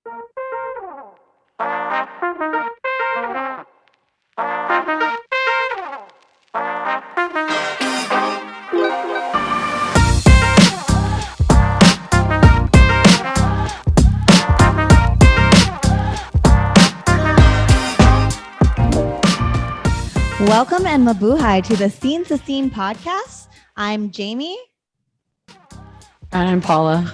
Welcome and mabuhay to the SNxSCN podcast. I'm Jamie. And I'm Paula.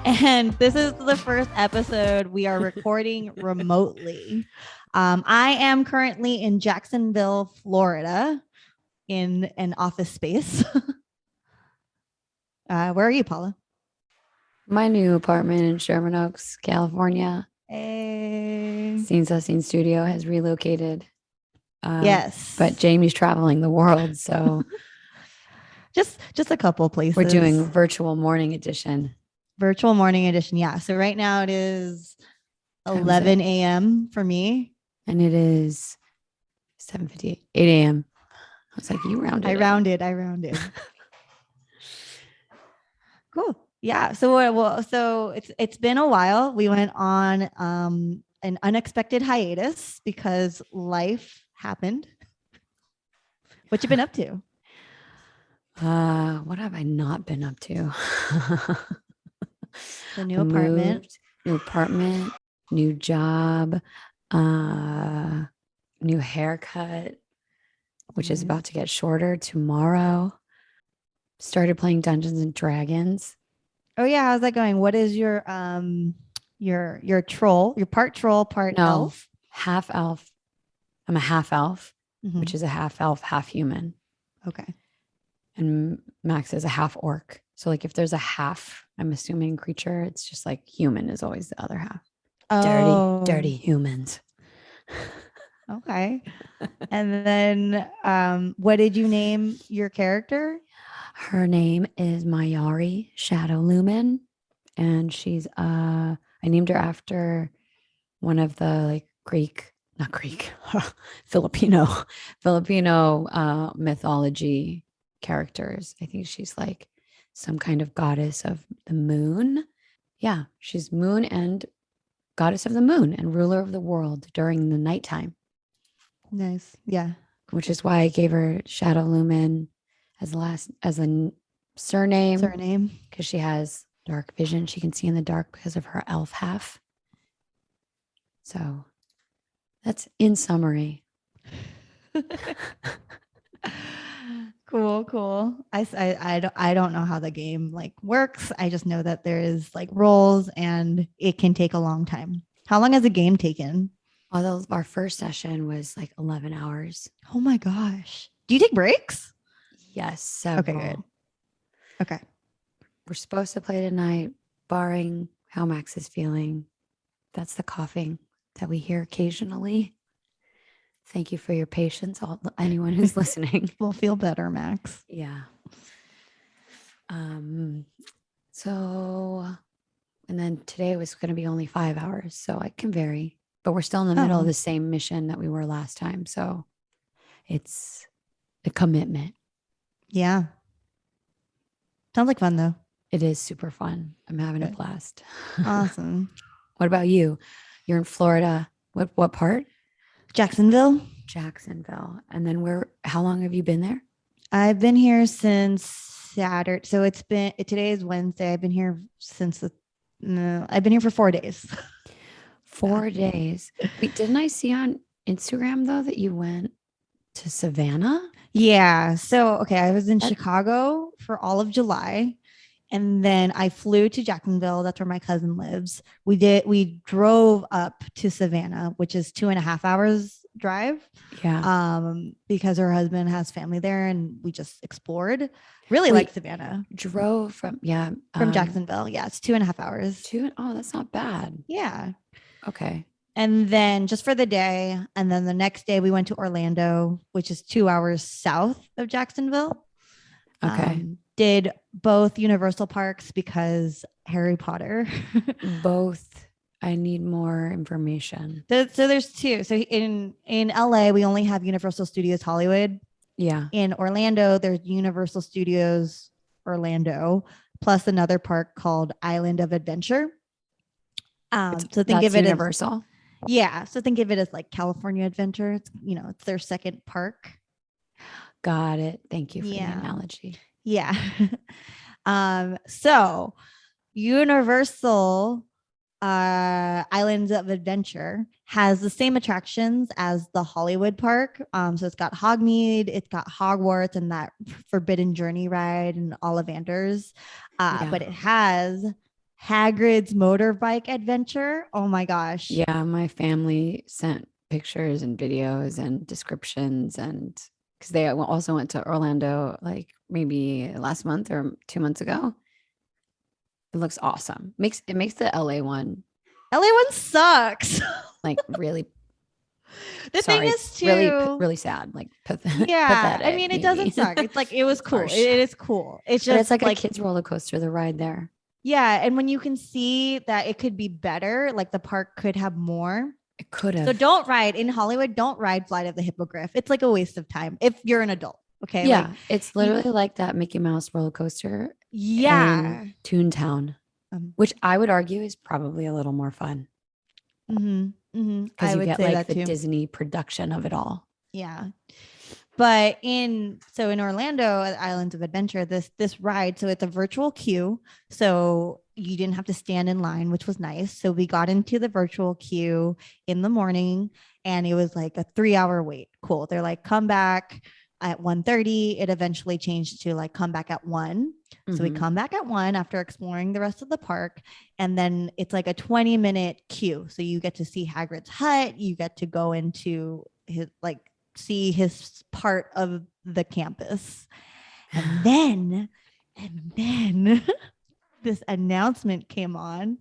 And this is the first episode we are recording remotely. I am currently in Jacksonville, Florida, in an office space. Where are you, Paula? My new apartment in Sherman Oaks, California. Hey. SNxSCN studio has relocated. Yes. But Jamie's traveling the world, so just a couple places. we're doing virtual morning edition. Virtual morning edition, yeah. So right now it is 11 a.m. for me. And it is 7:58, 8 a.m. I was like, you rounded. I rounded. Cool. Yeah. So it's been a while. We went on an unexpected hiatus because life happened. What you been up to? What have I not been up to? The new apartment. New job, new haircut, which is about to get shorter tomorrow. Started playing Dungeons and Dragons. Oh yeah, how's that going? What is your troll? You're part troll, part elf? Half elf. I'm a half elf, Mm-hmm. which is a half elf, half human. Okay. And Max is a half orc. So like if there's a half, I'm assuming creature, it's just like human is always the other half. Oh. Dirty humans. Okay. And then what did you name your character? Her name is Mayari Shadow Lumen. And she's I named her after one of the like Filipino mythology characters. I think she's like some kind of goddess of the moon. Yeah, she's moon and goddess of the moon and ruler of the world during the nighttime. Nice. Yeah. Which is why I gave her Shadow Lumen as a surname. Because she has dark vision. She can see in the dark because of her elf half. So that's in summary. Cool. I don't know how the game like works. I just know that there is like roles and it can take a long time. How long has the game taken? Although our first session was like 11 hours. Oh my gosh. Do you take breaks? Yes. Several. Okay, good. Okay. We're supposed to play tonight, barring how Max is feeling. That's the coughing that we hear occasionally. Thank you for your patience, anyone who's listening. We'll feel better, Max. Yeah. So, and then today was going to be only 5 hours, so it can vary. But we're still in the middle of the same mission that we were last time, so it's a commitment. Yeah. Sounds like fun though. It is super fun. I'm having a blast. Awesome. What about you? You're in Florida. What part? Jacksonville. And then how long have you been there? I've been here since Saturday. So today is Wednesday. I've been here I've been here for 4 days. 4 days. Wait, didn't I see on Instagram though that you went to Savannah? Yeah. So, okay. I was in Chicago for all of July. And then I flew to Jacksonville. That's where my cousin lives. We drove up to Savannah, which is 2.5 hours drive. Yeah. Because her husband has family there and we just explored. Really like Savannah. Drove from Jacksonville. Yeah. It's 2.5 hours. Oh, that's not bad. Yeah. Okay. And then just for the day. And then the next day we went to Orlando, which is 2 hours south of Jacksonville. Okay. Did both Universal parks because Harry Potter. Both. I need more information. So there's two. So in LA, we only have Universal Studios Hollywood. Yeah. In Orlando, there's Universal Studios Orlando, plus another park called Island of Adventure. So think That's of it Universal. Yeah. So think of it as like California Adventure. It's, it's their second park. Got it. Thank you for the Yeah. analogy. Yeah. So Universal Islands of Adventure has the same attractions as the Hollywood Park. So it's got Hogsmeade, it's got Hogwarts, and that Forbidden Journey ride and Ollivanders. But it has Hagrid's motorbike adventure. Oh my gosh. Yeah, my family sent pictures and videos and descriptions, and because they also went to Orlando like maybe last month or 2 months ago. It looks awesome. It makes the LA one sucks. like really The thing is too really sad, like pathetic. Yeah, I mean, it doesn't suck. It's like it was cool. It is cool. It's but just it's like a kid's roller coaster, the ride there. Yeah, and when you can see that it could be better, like the park could have more. It could have. So don't ride in Hollywood. Don't ride Flight of the Hippogriff. It's like a waste of time if you're an adult. Okay. Yeah, it's literally like that Mickey Mouse roller coaster. Yeah. In Toontown, which I would argue is probably a little more fun. Because you get like the Disney production of it all. Yeah. But in Orlando at Islands of Adventure, this ride, so it's a virtual queue. So you didn't have to stand in line, which was nice. So we got into the virtual queue in the morning and it was like a 3-hour wait. Cool. They're like, come back at 1:30. It eventually changed to like come back at 1. So we come back at 1 after exploring the rest of the park. And then it's like a 20-minute queue. So you get to see Hagrid's hut. You get to go into his see his part of the campus. And then this announcement came on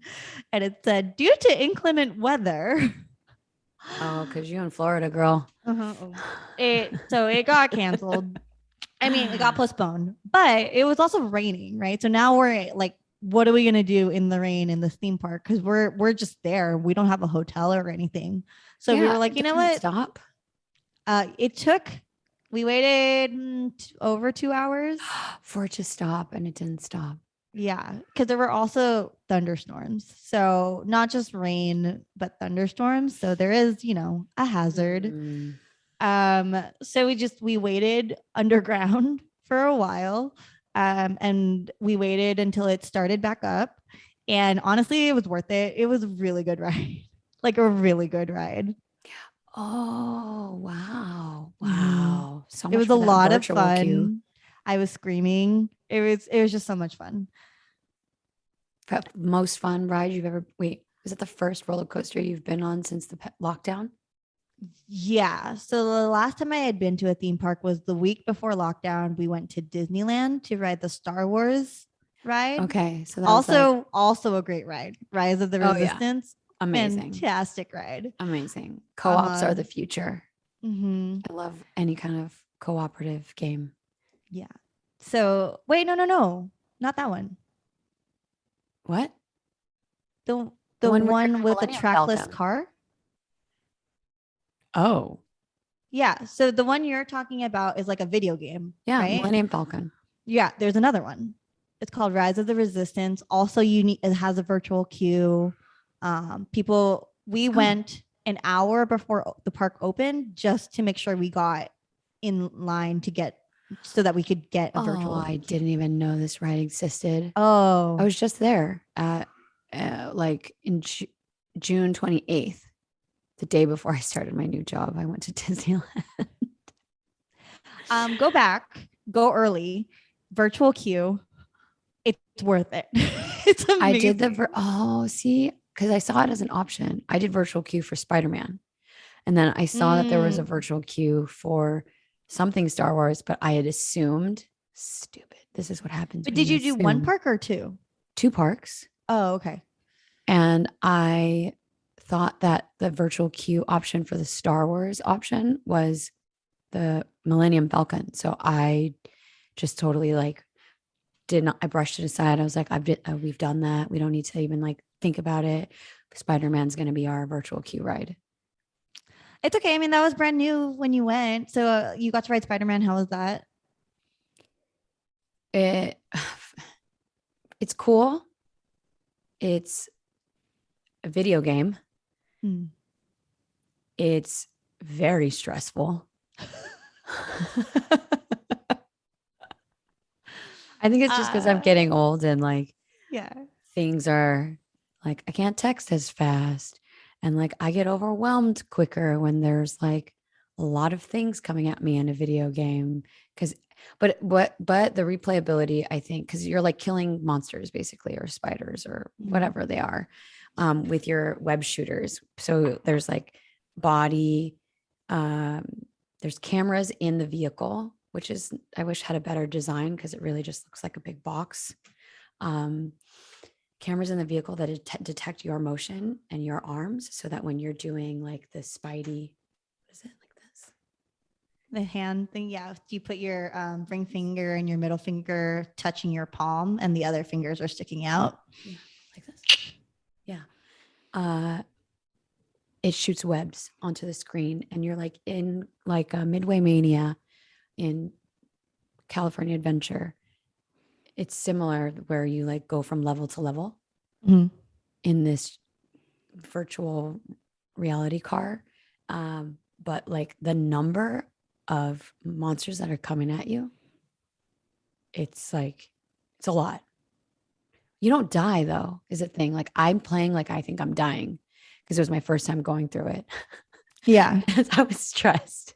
and it said, due to inclement weather. Oh, because you're in Florida, girl. It got canceled. I mean, it got postponed, but it was also raining, right? So now we're like, what are we gonna do in the rain in this theme park? Because we're just there. We don't have a hotel or anything. So we were like, you know what? Stop. We waited over 2 hours for it to stop, and it didn't stop. Yeah, because there were also thunderstorms. So not just rain, but thunderstorms. So there is, a hazard. So we waited underground for a while. And we waited until it started back up. And honestly, it was worth it. It was a really good ride. Like a really good ride. Oh, wow. Wow. So much it was a lot of fun. Queue. I was screaming. It was just so much fun. Most fun ride you've ever is it the first roller coaster you've been on since the lockdown? Yeah. So the last time I had been to a theme park was the week before lockdown. We went to Disneyland to ride the Star Wars ride. Okay. So that also a great ride. Rise of the Resistance. Yeah. Amazing. Fantastic ride. Amazing. Co-ops are the future. I love any kind of cooperative game. Yeah. So wait, no. Not that one. What? The one with the trackless car? Oh. Yeah. So the one you're talking about is like a video game. Yeah, right? Millennium Falcon. Yeah, there's another one. It's called Rise of the Resistance. Also, it has a virtual queue. We went an hour before the park opened just to make sure we got in line so that we could get a virtual. Oh, I didn't even know this ride existed. Oh, I was just there at in June 28th, the day before I started my new job. I went to Disneyland. Go back, go early, virtual queue. It's worth it. It's amazing. I did because I saw it as an option. I did virtual queue for Spider-Man. And then I saw that there was a virtual queue for something Star Wars, but I had assumed, stupid, this is what happens. But did you do one park or two? 2 parks. Oh, okay. And I thought that the virtual queue option for the Star Wars option was the Millennium Falcon. So I just totally I brushed it aside. I was like, we've done that. We don't need to even think about it. Spider-Man's going to be our virtual queue ride. It's okay. I mean, that was brand new when you went. So you got to ride Spider-Man. How was that? It's cool. It's a video game. Hmm. It's very stressful. I think it's just because I'm getting old and like, yeah, things are like, I can't text as fast. And like, I get overwhelmed quicker when there's like a lot of things coming at me in a video game. Cause, but the replayability, I think, cause you're like killing monsters basically, or spiders or whatever they are, with your web shooters. So there's like body, there's cameras in the vehicle, which is, I wish had a better design because it really just looks like a big box. Cameras in the vehicle that detect your motion and your arms, so that when you're doing like the spidey, what is it, like this? The hand thing, yeah. You put your ring finger and your middle finger touching your palm, and the other fingers are sticking out. Yeah, like this. Yeah. It shoots webs onto the screen, and you're like in like a Midway Mania in California Adventure. It's similar where you like go from level to level in this virtual reality car. But like the number of monsters that are coming at you, it's like, it's a lot. You don't die though, is a thing. Like I'm playing like I think I'm dying because it was my first time going through it. Yeah. I was stressed.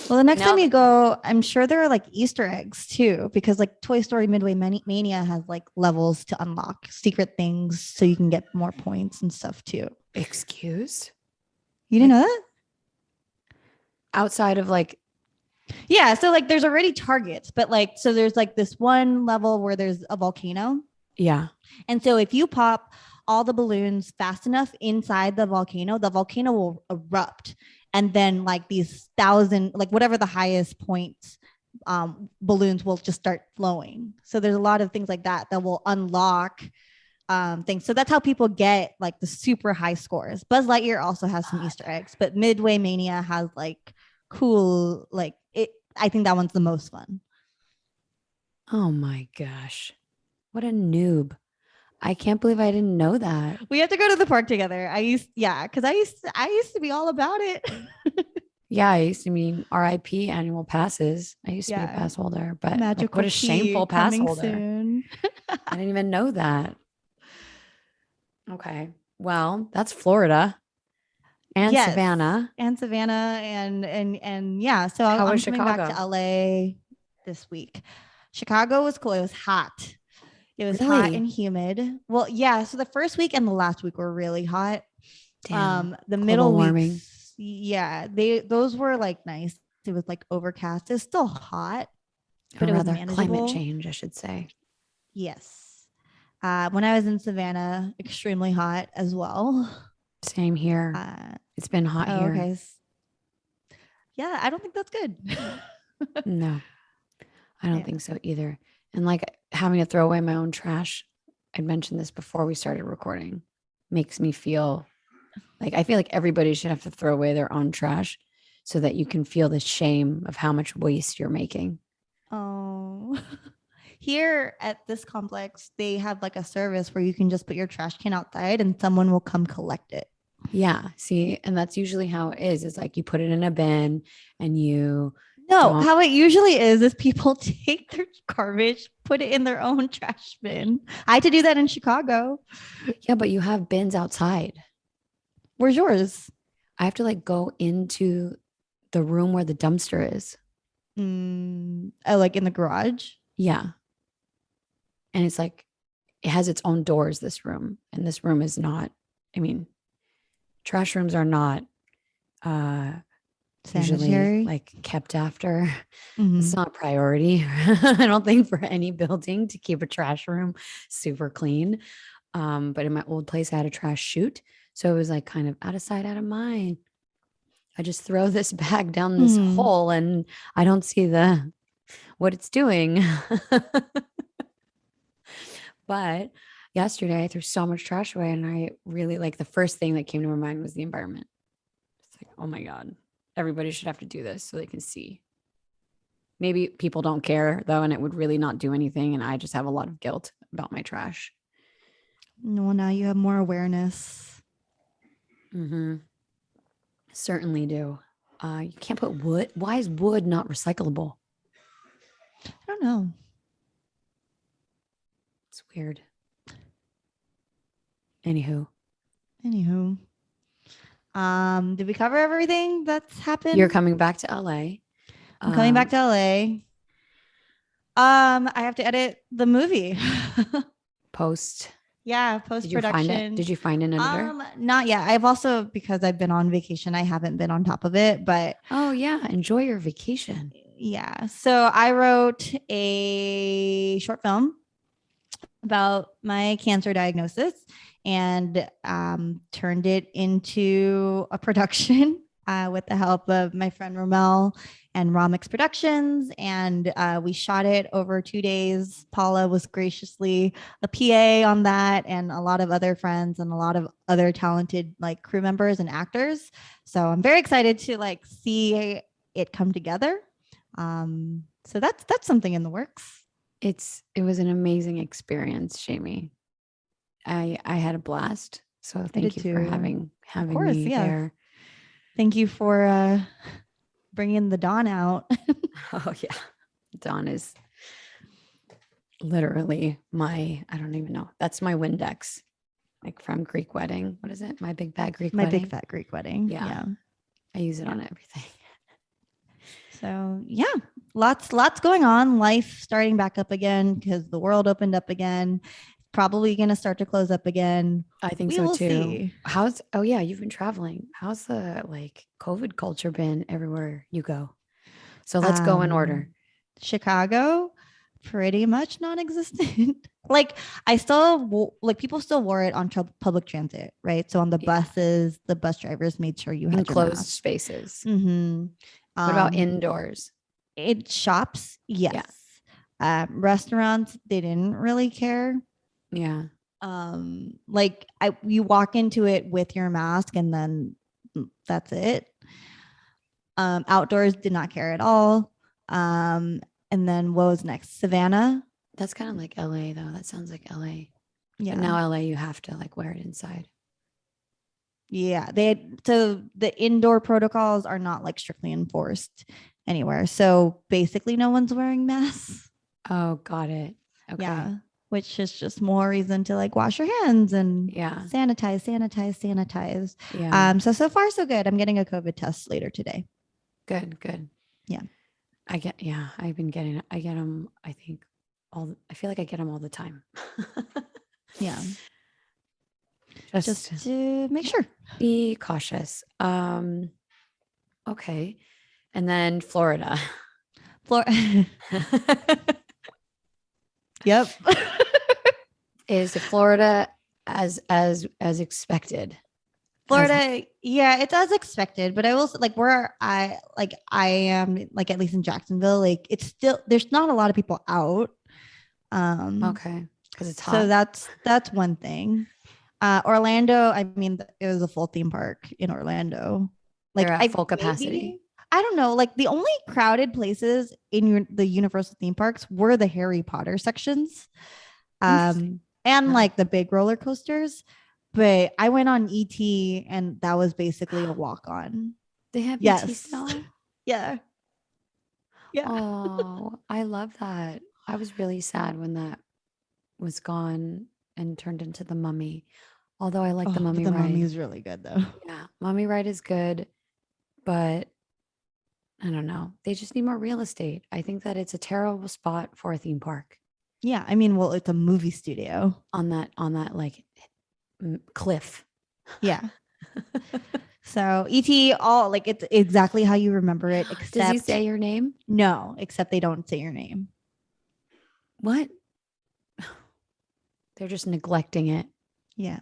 Well, the next time you go, I'm sure there are like Easter eggs too, because like Toy Story Midway Mania has like levels to unlock secret things so you can get more points and stuff too. Excuse? You didn't know that? Outside of like, yeah, so like there's already targets, but like, so there's like this one level where there's a volcano. Yeah. And so if you pop all the balloons fast enough inside the volcano will erupt. And then like these 1,000, like whatever the highest points, balloons will just start flowing. So there's a lot of things like that will unlock things. So that's how people get like the super high scores. Buzz Lightyear also has some Easter eggs, but Midway Mania has like cool, like it. I think that one's the most fun. Oh my gosh. What a noob. I can't believe I didn't know that. We have to go to the park together. I used to be all about it. Yeah, I used to mean RIP annual passes. I used to be a pass holder, but like, what a shameful pass holder. Soon. I didn't even know that. Okay. Well, that's Florida and Savannah. And Savannah and yeah. So I'm coming back to LA this week. Chicago was cool. It was hot. It was hot and humid. Well, yeah. So the first week and the last week were really hot. Damn. The middle weeks, yeah, those were like nice. It was like overcast. It's still hot, but it was manageable. Climate change, I should say. Yes. When I was in Savannah, extremely hot as well. Same here. It's been hot here. Okay. Yeah, I don't think that's good. No, I don't think so either. And like having to throw away my own trash, I mentioned this before we started recording, makes me feel like, I feel like everybody should have to throw away their own trash so that you can feel the shame of how much waste you're making. Oh, here at this complex, they have like a service where you can just put your trash can outside and someone will come collect it. Yeah. See, and that's usually how it is. It's like you put it in a bin and you. No, how it usually is people take their garbage, put it in their own trash bin. I had to do that in Chicago. Yeah, but you have bins outside. Where's yours? I have to like go into the room where the dumpster is. Like in the garage? Yeah. And it's like, it has its own doors, this room. And this room is not, I mean, trash rooms are not usually like kept after. It's not a priority. I don't think for any building to keep a trash room super clean. But in my old place, I had a trash chute. So it was like kind of out of sight, out of mind. I just throw this bag down this hole and I don't see what it's doing. But yesterday I threw so much trash away and I really like, the first thing that came to my mind was the environment. It's like, oh my God, everybody should have to do this so they can see. Maybe people don't care though, and it would really not do anything. And I just have a lot of guilt about my trash. Well, now you have more awareness. Mm-hmm. Certainly do. You can't put wood. Why is wood not recyclable? I don't know. It's weird. Anywho. Did we cover everything that's happened? You're coming back to LA. I'm coming back to LA. I have to edit the movie. Post Production. Did you find an editor? Not yet. I've also, because I've been on vacation, I haven't been on top of it, but oh yeah, enjoy your vacation. Yeah. So I wrote a short film about my cancer diagnosis and turned it into a production with the help of my friend Romel and Romix Productions. And we shot it over 2 days. Paula was graciously a PA on that, and a lot of other friends and a lot of other talented like crew members and actors. So I'm very excited to like see it come together. So that's something in the works. It was an amazing experience, Shamie. I had a blast. So thank you for having me there. Thank you for bringing the Dawn out. Oh yeah, Dawn is literally I don't even know. That's my Windex, like from Greek Wedding. What is it? My Big Fat Greek Wedding. My Big Fat Greek Wedding. Yeah. I use it on everything. So yeah, lots going on. Life starting back up again because the world opened up again. Probably going to start to close up again. I think so too. You've been traveling. How's the like COVID culture been everywhere you go? So let's go in order. Chicago, pretty much non-existent. Like people still wore it on public transit, right? So on the buses, the bus drivers made sure you had enclosed spaces. Mm-hmm. What about indoors? Shops, yes. Yeah. Restaurants, they didn't really care. Yeah. You walk into it with your mask and then that's it. Outdoors did not care at all. And then what was next? Savannah. That's kind of like LA though. That sounds like LA. Yeah. But now LA, you have to like wear it inside. Yeah. So the indoor protocols are not like strictly enforced anywhere. So basically no one's wearing masks. Oh, got it. Okay. Yeah. Which is just more reason to like wash your hands and sanitize. Yeah. So far so good. I'm getting a COVID test later today. Good. Yeah. I get them. I think I feel like I get them all the time. Yeah. Just to make sure. Be cautious. Okay. And then Florida. Yep. Is Florida as expected? Florida, yeah, it's as expected, but I will like where I am like at least in Jacksonville, like it's still there's not a lot of people out. Okay, because it's hot. So that's one thing. Orlando, I mean, it was a full theme park in Orlando. Like they're at full capacity. I don't know. Like the only crowded places in the Universal theme parks were the Harry Potter sections, and like the big roller coasters. But I went on ET, and that was basically a walk on. They have ET still. Yeah. Oh, I love that. I was really sad when that was gone and turned into the Mummy. Although I like the Mummy ride. The Mummy is really good though. Yeah, Mummy ride is good, but I don't know. They just need more real estate. I think that it's a terrible spot for a theme park. Yeah, I mean, well, it's a movie studio on that like cliff. Yeah. So ET, all like it's exactly how you remember it. Except does he say your name? No, except they don't say your name. What? They're just neglecting it. Yeah.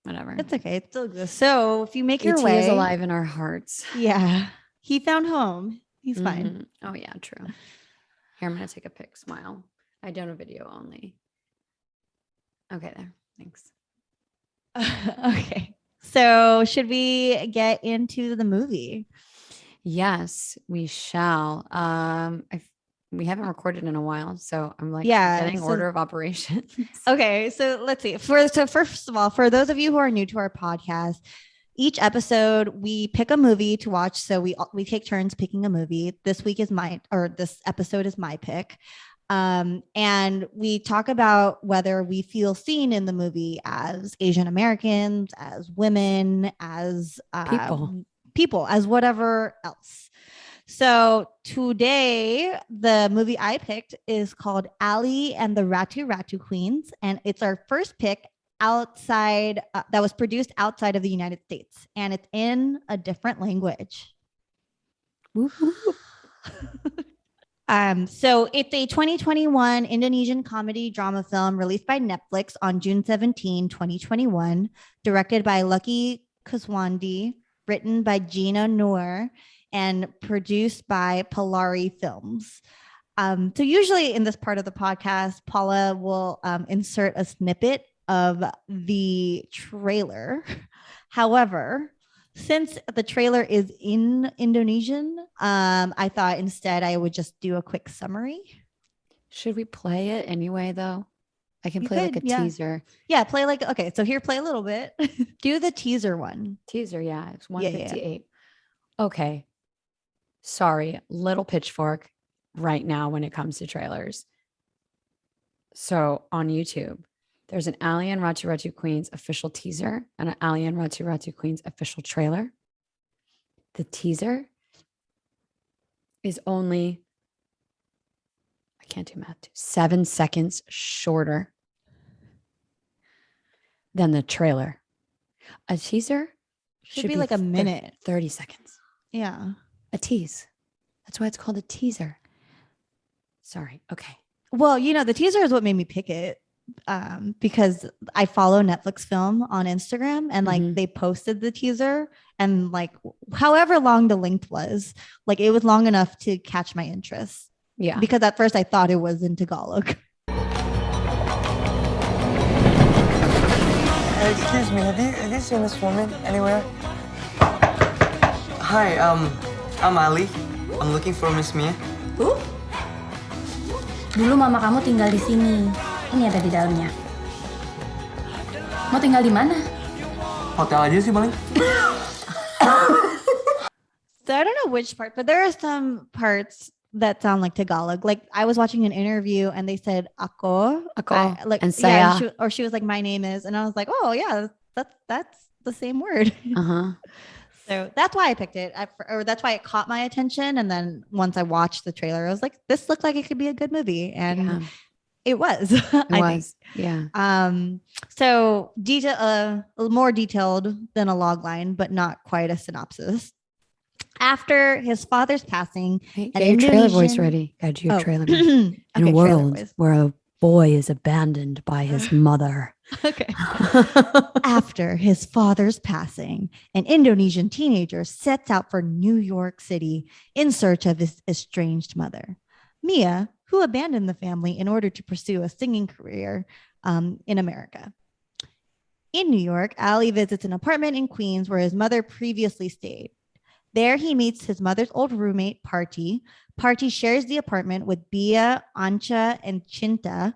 Whatever. It's okay. It still exists. So if you make your way, way, is alive in our hearts. Yeah. He found home. He's fine. Oh yeah, true. Here, I'm gonna take a pic. Smile. I don't have video only. Okay, there. Thanks. Okay. So should we get into the movie? Yes, we shall. We haven't recorded in a while, so I'm like getting order of operations. Okay, so let's see. First of all, for those of you who are new to our podcast, Each episode, we pick a movie to watch. So we take turns picking a movie. This episode is my pick. And we talk about whether we feel seen in the movie as Asian Americans, as women, as people, as whatever else. So today, the movie I picked is called Ali and the Ratu Ratu Queens. And it's our first pick outside that was produced outside of the United States. And it's in a different language. So it's a 2021 Indonesian comedy drama film released by Netflix on June 17, 2021, directed by Lucky Kuswandi, written by Gina Noor, and produced by Polari Films. So usually in this part of the podcast, Paula will insert a snippet of the trailer. However, since the trailer is in Indonesian, I thought instead I would just do a quick summary. Should we play it anyway, though? I can play like a teaser. Yeah, play like, okay, so here, play a little bit. Do the teaser one. Teaser, yeah. It's 158. Yeah. Okay. Sorry, little pitchfork right now when it comes to trailers. So on YouTube, there's an Ali and Ratu Ratu Queens official teaser and an Ali and Ratu Ratu Queens official trailer. The teaser is only, I can't do math, 7 seconds shorter than the trailer. A teaser should be like a minute. 30 seconds. Yeah. A tease. That's why it's called a teaser. Sorry. Okay. Well, the teaser is what made me pick it. Because I follow Netflix Film on Instagram, and like they posted the teaser, and like however long the length was, like it was long enough to catch my interest. Yeah. Because at first I thought it was in Tagalog. Excuse me, have you seen this woman anywhere? Hi, I'm Ali. I'm looking for Miss Mia. Who? Dulu mama kamu tinggal di sini. Ini ada di dalamnya. Mau tinggal di mana? Hotel aja sih paling. So I don't know which part, but there are some parts that sound like Tagalog. Like I was watching an interview and they said "ako," and saya. Yeah, she was like, "My name is," and I was like, "Oh yeah, that's the same word." So that's why I picked it, or that's why it caught my attention. And then once I watched the trailer, I was like, "This looked like it could be a good movie," and it was. It was, yeah. So more detailed than a log line, but not quite a synopsis. After his father's passing, get your trailer voice ready. Got your trailer voice. In a world where a boy is abandoned by his mother. Okay. After his father's passing, an Indonesian teenager sets out for New York City in search of his estranged mother, Mia, who abandoned the family in order to pursue a singing career in America. In New York, Ali visits an apartment in Queens where his mother previously stayed. There he meets his mother's old roommate, Party. Party shares the apartment with Bia, Ancha, and Chinta,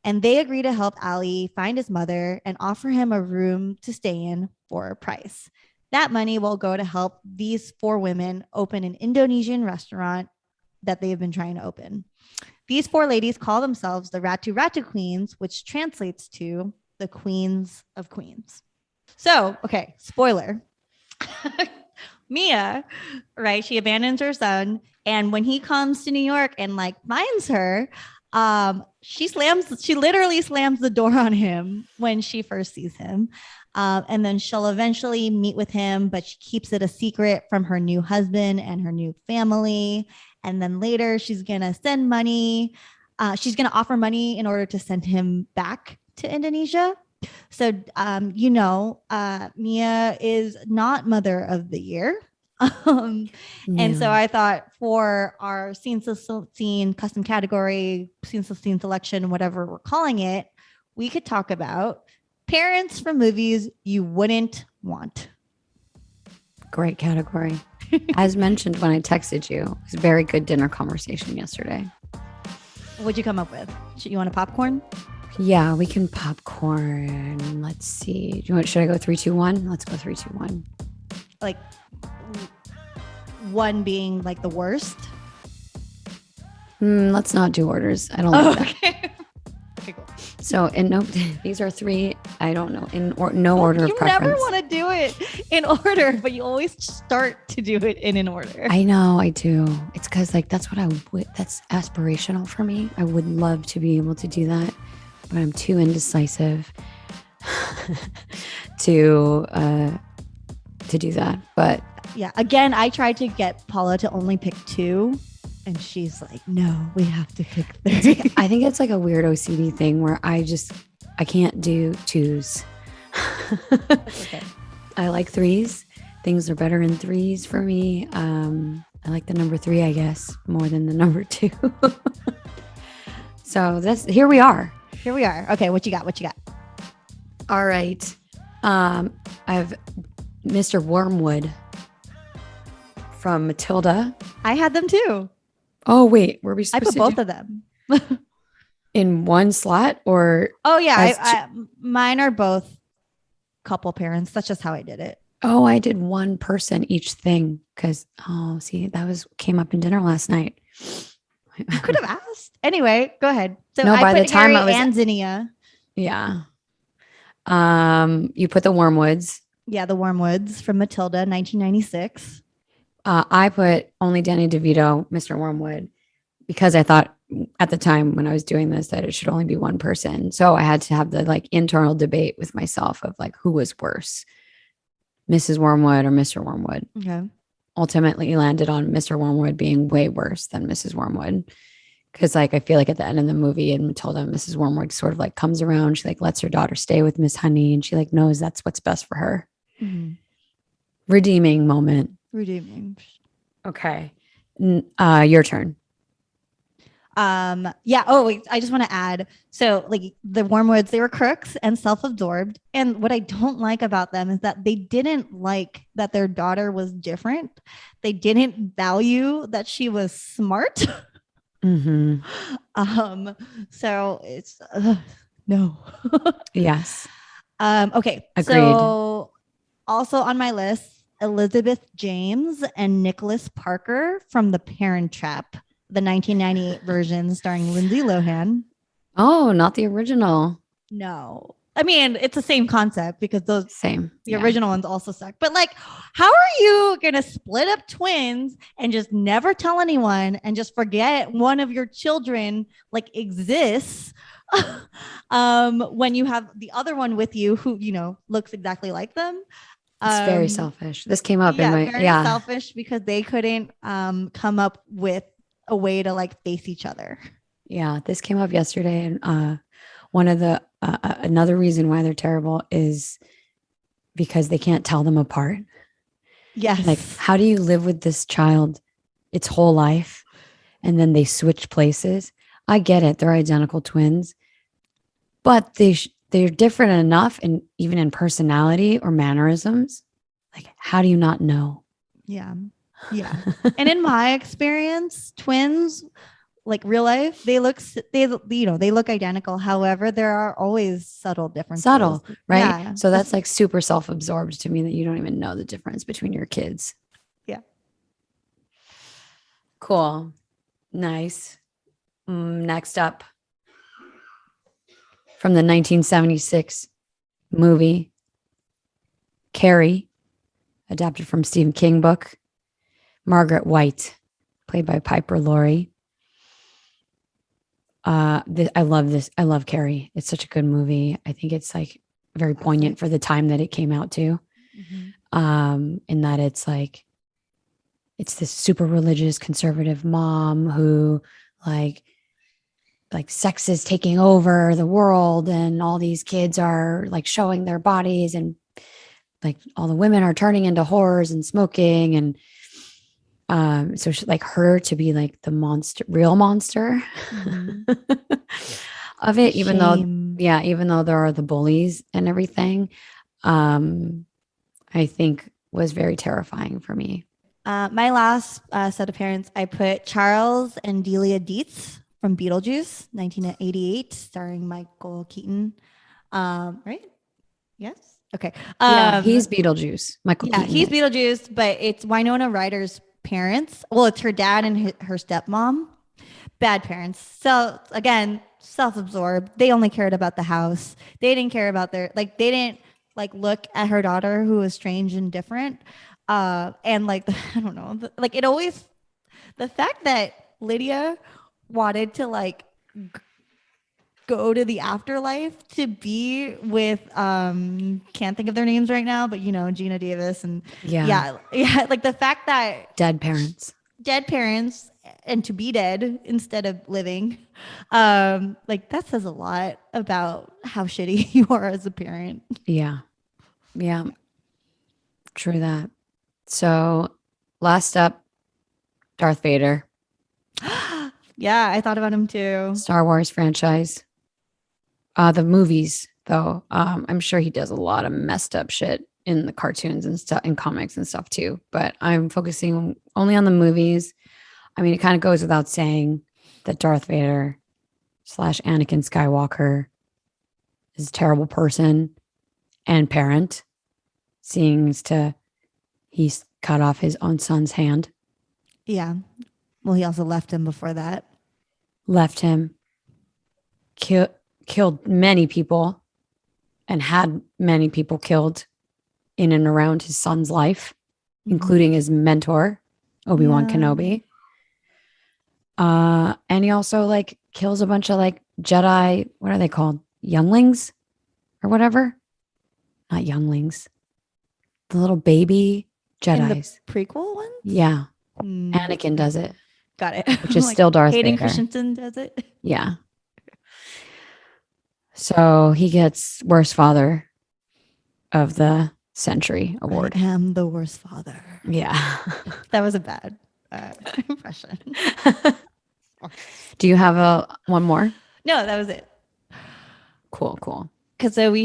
and they agree to help Ali find his mother and offer him a room to stay in for a price. That money will go to help these 4 women open an Indonesian restaurant that they have been trying to open. These 4 ladies call themselves the Ratu Ratu Queens, which translates to the Queens of Queens. So, okay, spoiler. Mia, right? She abandons her son. And when he comes to New York and like finds her, she literally slams the door on him when she first sees him. And then she'll eventually meet with him, but she keeps it a secret from her new husband and her new family. And then later she's going to send money. She's going to offer money in order to send him back to Indonesia. So, Mia is not Mother of the Year. And so I thought for our scene custom category, scene selection, whatever we're calling it, we could talk about parents from movies you wouldn't want. Great category. As mentioned when I texted you, it was a very good dinner conversation yesterday. What'd you come up with? You want a popcorn? Yeah, we can popcorn. Let's see. Should I go 3, 2, 1? Let's go 3, 2, 1. Like one being like the worst. Let's not do orders. I don't like that. Okay. Okay, cool. So, these are 3. I don't know no order of preference. You never want to do it in order, but you always start to do it in an order. I know, I do. It's because like that's aspirational for me. I would love to be able to do that, but I'm too indecisive to do that. But yeah, again, I tried to get Paula to only pick 2. And she's like, no, we have to pick 3. I think it's like a weird OCD thing where I can't do 2s. Okay. I like 3s. Things are better in 3s for me. I like the number 3, I guess, more than the number 2. So here we are. Okay, what you got? All right. I've Mr. Wormwood from Matilda. I had them too. Oh, wait. Were we supposed I put to both of them in one slot or? Oh, yeah. Mine are both couple parents. That's just how I did it. Oh, I did one person each thing because, came up in dinner last night. You could have asked. Anyway, go ahead. So no, by the time Harry and Zinnia. Yeah. You put the Wormwoods. Yeah, the Wormwoods from Matilda, 1996. I put only Danny DeVito, Mr. Wormwood, because I thought at the time when I was doing this that it should only be one person. So I had to have the like internal debate with myself of like who was worse, Mrs. Wormwood or Mr. Wormwood. Okay. Ultimately landed on Mr. Wormwood being way worse than Mrs. Wormwood. Because like I feel like at the end of the movie in Matilda, Mrs. Wormwood sort of like comes around. She like lets her daughter stay with Miss Honey and she like knows that's what's best for her. Mm-hmm. Redeeming moment. Okay. Your turn. Yeah. Oh, wait, I just want to add. So like the Wormwoods, they were crooks and self-absorbed. And what I don't like about them is that they didn't like that their daughter was different. They didn't value that she was smart. Mm-hmm. So it's no. Yes. Okay. Agreed. So also on my list, Elizabeth James and Nicholas Parker from The Parent Trap, the 1998 version starring Lindsay Lohan. Oh, not the original. No. I mean, it's the same concept because the original ones also suck. But like, how are you going to split up twins and just never tell anyone and just forget one of your children like exists when you have the other one with you who, looks exactly like them? It's very selfish. This came up in my selfish because they couldn't come up with a way to like face each other. Yeah, this came up yesterday, and one of the another reason why they're terrible is because they can't tell them apart. Yes, like how do you live with this child its whole life, and then they switch places? I get it; they're identical twins, but they're different enough, and even in personality or mannerisms. Like, how do you not know? Yeah. And in my experience, twins, like real life, they look identical. However, there are always subtle differences. Right? Yeah. So that's like super self-absorbed to me that you don't even know the difference between your kids. Yeah. Cool. Nice. Next up. From the 1976 movie, Carrie, adapted from Stephen King book, Margaret White, played by Piper Laurie. I love this. I love Carrie. It's such a good movie. I think it's like very poignant for the time that it came out too. Mm-hmm. In that it's like, it's this super religious conservative mom who like sex is taking over the world and all these kids are like showing their bodies and like all the women are turning into whores and smoking. And so she, like her to be like the real monster of it, even though there are the bullies and everything, I think was very terrifying for me. My last set of parents, I put Charles and Delia Dietz from Beetlejuice, 1988, starring Michael Keaton. Right? Yes. Okay. Yeah, he's Beetlejuice. Michael Keaton. He's Beetlejuice, but it's Winona Ryder's parents. Well, it's her dad and her stepmom. Bad parents. So again, self-absorbed. They only cared about the house. They didn't care about they didn't look at her daughter who was strange and different. And I don't know, it always, the fact that Lydia wanted to go to the afterlife to be with can't think of their names right now, but Gina Davis and the fact that dead parents and to be dead instead of living, that says a lot about how shitty you are as a parent. Yeah true that. So last up, Darth Vader. Yeah, I thought about him too. Star Wars franchise. The movies, though, I'm sure he does a lot of messed up shit in the cartoons and stuff, in comics and stuff too. But I'm focusing only on the movies. I mean, it kind of goes without saying that Darth Vader / Anakin Skywalker is a terrible person and parent, seeing as to he's cut off his own son's hand. Yeah. Well, he also left him before that. Left him. Killed many people and had many people killed in and around his son's life, including his mentor, Obi-Wan Kenobi. And he also kills a bunch of Jedi, what are they called? Younglings or whatever? Not younglings. The little baby Jedis. In the prequel ones? Yeah. Anakin does it. Got it. Which is still Darth Hayden Vader. Christensen does it. Yeah. So he gets worst father of the century award. I am the worst father. Yeah. That was a bad impression. Do you have one more? No, that was it. Cool. Because we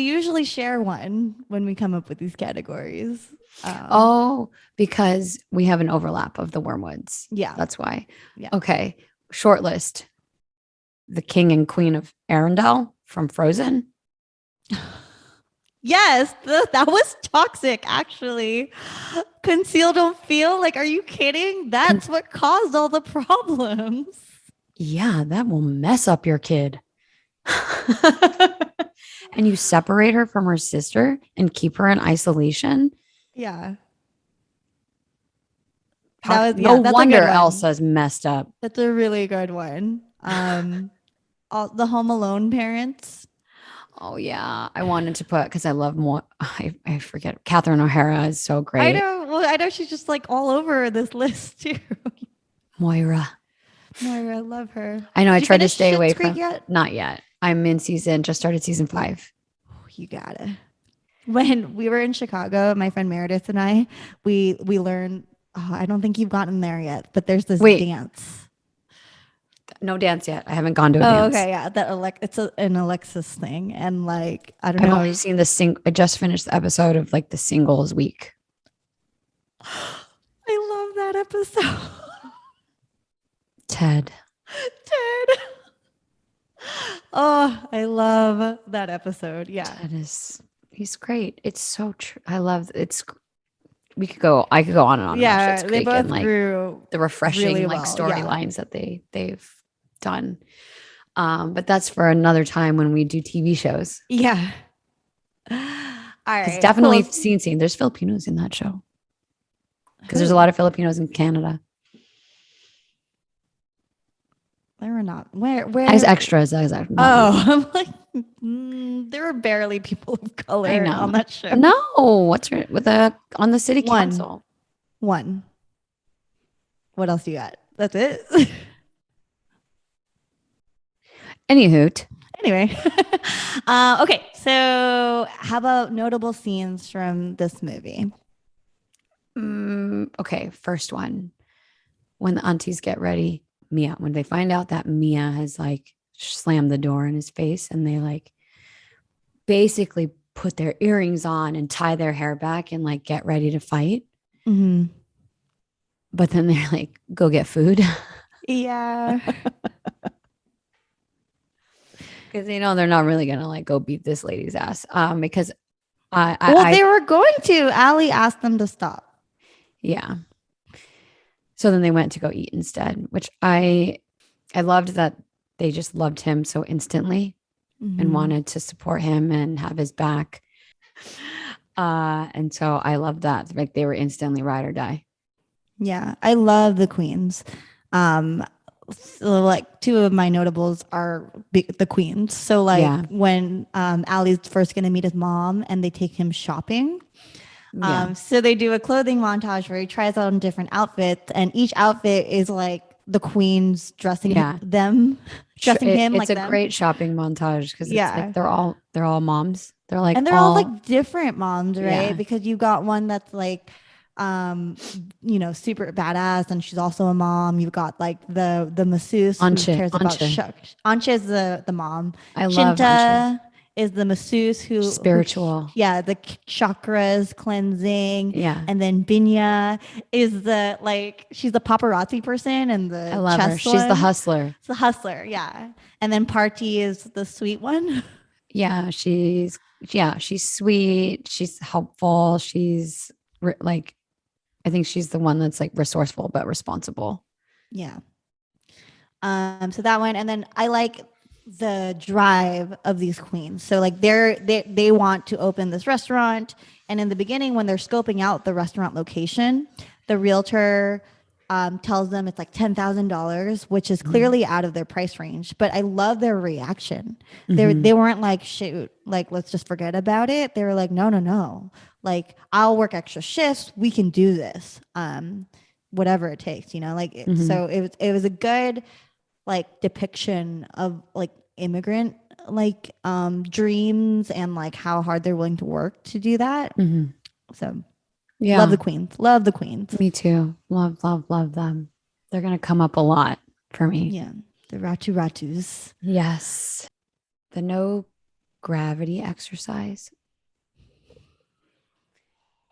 usually share one when we come up with these categories. Because we have an overlap of the Wormwoods. Yeah. That's why. Yeah. Okay. Short list. The King and Queen of Arendelle from Frozen. Yes, that was toxic, actually. Conceal, don't feel. Are you kidding? That's what caused all the problems. Yeah, that will mess up your kid. And you separate her from her sister and keep her in isolation. Yeah. No wonder Elsa's messed up. That's a really good one. All the Home Alone parents. Oh yeah, I wanted to put because I love more. I forget. Catherine O'Hara is so great. I know. Well, I know she's just all over this list too. Moira, I love her. I know. I Did you tried to finish stay away Schitt's Creek from. Yet? Not yet. I'm in just started season 5. Oh, you gotta. When we were in Chicago, my friend Meredith and I, we learned. Oh, I don't think you've gotten there yet, but there's this dance. No dance yet. I haven't gone to a dance. Okay, yeah. It's an Alexis thing, and I don't I've know. only seen I just finished the episode of the singles week. I love that episode. Ted. Oh, I love that episode. Yeah, He's great. It's so true. I love it's. I could go on and on. Yeah, about Schitt's they Creek both and grew the refreshing really well. storylines that they've done. But that's for another time when we do TV shows. Yeah. All right. It's definitely scene. There's Filipinos in that show because there's a lot of Filipinos in Canada. There were not. Where? As extras. I'm there were barely people of color on that show. No, what's with on the city council? One. What else you got? That's it. Anyway, okay. So, how about notable scenes from this movie? Okay, first one. When the aunties get ready, Mia. When they find out that Mia has slammed the door in his face, and they basically put their earrings on and tie their hair back and get ready to fight. Mm-hmm. But then they're go get food. Yeah. Because they're not really gonna like go beat this lady's ass. Because They were going to. Allie asked them to stop. Yeah. So then they went to go eat instead, which I loved that they just loved him so instantly and wanted to support him and have his back. And so I love that. Like they were instantly ride or die. Yeah, I love the queens. So like two of my notables are the queens. So like when Allie's first going to meet his mom and they take him shopping. So they do a clothing montage where he tries on different outfits, and each outfit is like the queens dressing them, dressing him. It's a great shopping montage because it's like they're all moms. They're like, and they're all like different moms, right? Because you got one that's like super badass, and she's also a mom. You've got like the masseuse who cares about Ancha is the mom. I love Ancha. Is the masseuse who spiritual. The chakras cleansing. Yeah. And then Binya is she's the paparazzi person and the I love her. She's the hustler. It's the hustler, yeah. And then Party is the sweet one. Yeah, she's sweet, she's helpful, she's like I think she's the one that's like resourceful but responsible. Yeah. So that one, and then I like the drive of these queens. So like they want to open this restaurant, and in the beginning when they're scoping out the restaurant location, the realtor tells them it's like $10,000, which is clearly out of their price range. But I love their reaction. They weren't like, shoot, like let's just forget about it. They were like, no, like I'll work extra shifts, we can do this, whatever it takes, So it was a good like depiction of like immigrant like dreams and like how hard they're willing to work to do that. So love the queens. Me too. Love them. They're gonna come up a lot for me. Yeah, the Ratu Ratus. Yes, the no gravity exercise.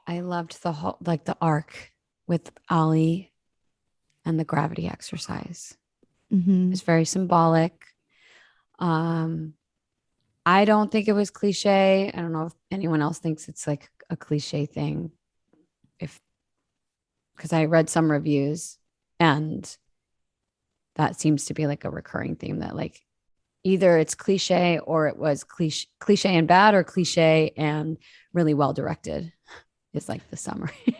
I loved the whole like the arc with Ali and the gravity exercise. It's very symbolic. I don't think it was cliche. I don't know if anyone else thinks it's like a cliche thing. Because I read some reviews and that seems to be like a recurring theme that like either it's cliche or it was cliche and bad, or cliche and really well directed is like the summary.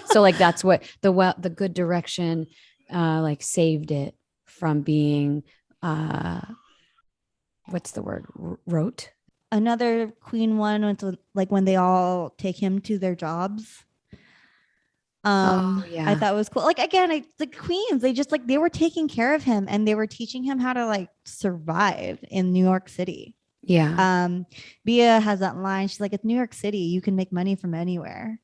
So like that's what the good direction like saved it from being what's the word, rote. Another queen one was like when they all take him to their jobs. I thought it was cool. Like again, the queens, they just like they were taking care of him and they were teaching him how to like survive in New York City. Bia has that line, she's like, it's New York City, you can make money from anywhere.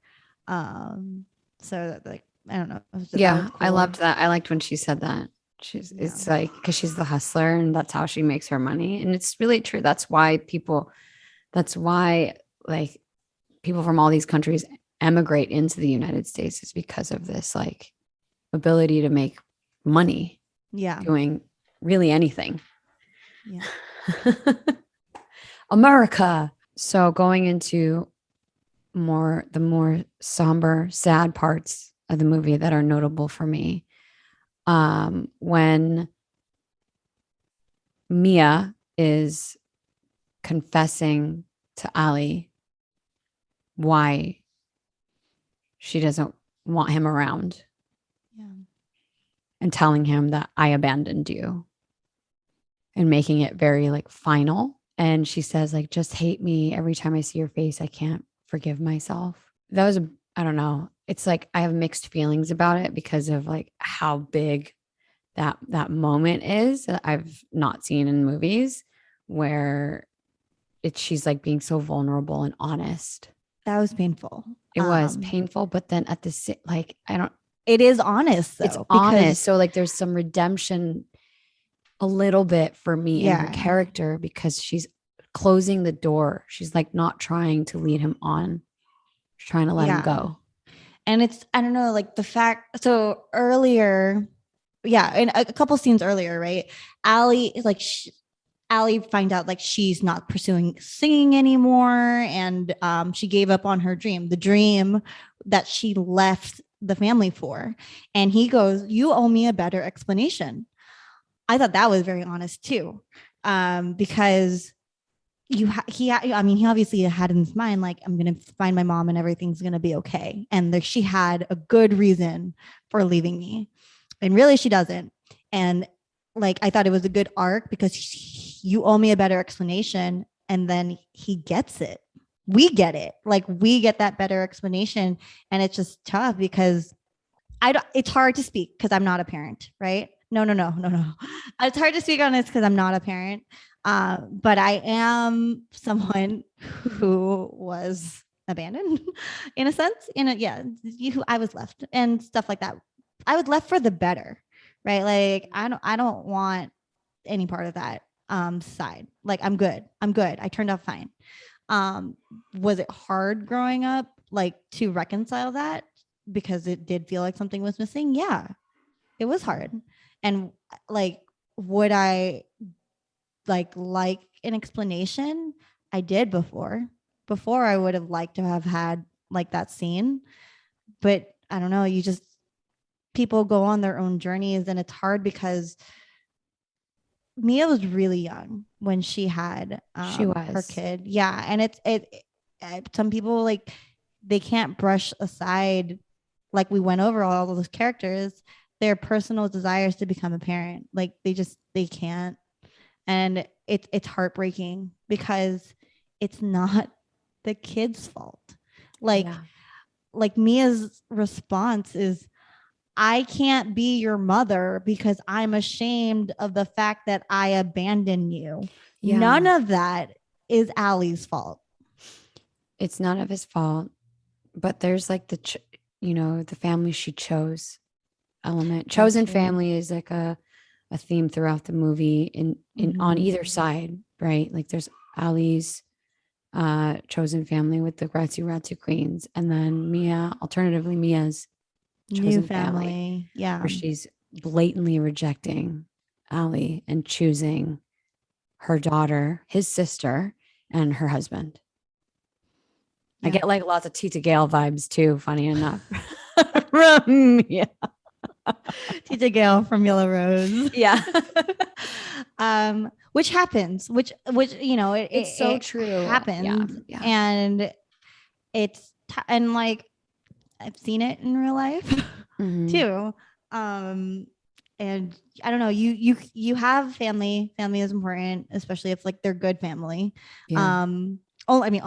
So like I don't know. Cool. I loved that. I liked when she said that. It's like because she's the hustler and that's how she makes her money, and it's really true. That's why like people from all these countries emigrate into the United States, is because of this like ability to make money doing really anything. America. So going into the more somber, sad parts of the movie that are notable for me, when Mia is confessing to Ali why she doesn't want him around, and telling him that I abandoned you, and making it very like final. And she says like, just hate me. Every time I see your face, I can't forgive myself. That was I don't know. It's like I have mixed feelings about it because of like how big that moment is that I've not seen in movies, where she's like being so vulnerable and honest. That was painful. It was painful, but then at the same, like it is honest though. It's honest. So like there's some redemption a little bit for me in her character, because she's closing the door. She's like not trying to lead him on. She's trying to let him go. And it's, I don't know, like the fact, so earlier yeah, and a couple scenes earlier, right? Ali is like Ali finds out like she's not pursuing singing anymore, and she gave up on her dream, the dream that she left the family for. And he goes, "You owe me a better explanation." I thought that was very honest too, because he obviously had in his mind like, I'm gonna find my mom and everything's gonna be okay, and there she had a good reason for leaving me, and really she doesn't. And like, I thought it was a good arc because you owe me a better explanation, and then he gets it. We get it. Like, we get that better explanation, and it's just tough because it's hard to speak because I'm not a parent, right? No. It's hard to speak on this because I'm not a parent. But I am someone who was abandoned in a sense. I was left and stuff like that. I was left for the better, right? Like, I don't want any part of that side. Like, I'm good. I turned out fine. Was it hard growing up, like, to reconcile that? Because it did feel like something was missing. Yeah, it was hard. And like, would I like an explanation? I did before I would have liked to have had like that scene, but I don't know. People go on their own journeys, and it's hard because Mia was really young when she had her kid. Yeah. And some people, like, they can't brush aside, like we went over all of those characters, their personal desires to become a parent. Like, they can't. And it's heartbreaking because it's not the kid's fault. Like Mia's response is, I can't be your mother because I'm ashamed of the fact that I abandoned you. Yeah. None of that is Ali's fault. It's none of his fault, but there's like the family she chose element. Chosen family is like a theme throughout the movie on either side, right? Like, there's Ali's chosen family with the Ratu Ratu Queens, and then alternatively Mia's chosen family. Yeah, where she's blatantly rejecting Ali and choosing her daughter, his sister, and her husband. Yeah. I get like lots of Tita Gale vibes too, funny enough. From Mia. Tita Gale from Yellow Rose. Yeah. Which happens, which it's so true. Happens. Yeah. And and like, I've seen it in real life too. And I don't know, you have family is important, especially if like they're good family. Yeah. Only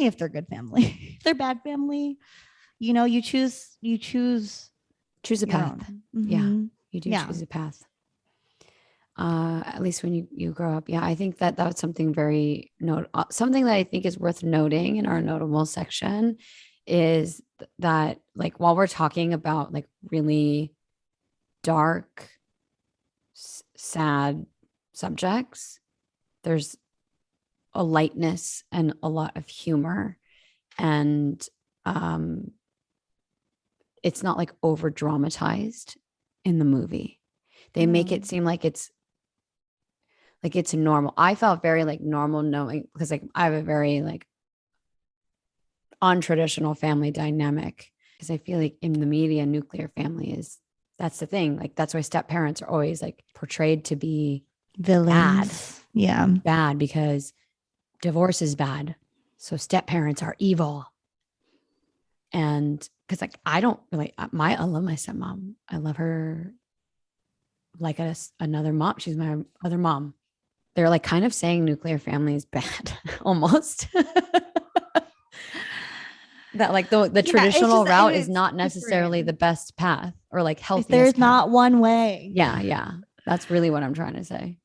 if they're good family. If they're bad family, you choose a path. Mm-hmm. Yeah, you do choose a path. At least when you grow up. Yeah, I think that was something something that I think is worth noting in our notable section is that, like, while we're talking about like really dark, sad subjects, there's a lightness and a lot of humor, and it's not like over dramatized in the movie. They make it seem like it's normal. I felt very like normal, knowing, because like I have a very like untraditional family dynamic, because I feel like in the media, nuclear family that's the thing. Like, that's why step parents are always like portrayed to be villains. Bad because divorce is bad. So step parents are evil. And because like, I love my stepmom. I love her like another mom. She's my other mom. They're like kind of saying nuclear family is bad almost. That like the traditional route is not necessarily the best path or like healthiest. There's not one way. Yeah. That's really what I'm trying to say.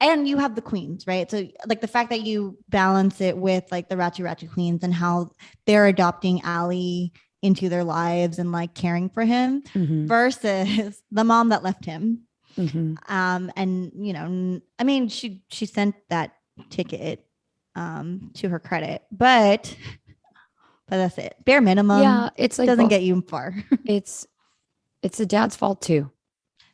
And you have the queens, right? So like the fact that you balance it with like the Ratu Ratu Queens and how they're adopting Ali into their lives and like caring for him versus the mom that left him. And I mean, she sent that ticket to her credit, but that's it. Bare minimum. Yeah, it's like doesn't get you far. It's It's the dad's fault too.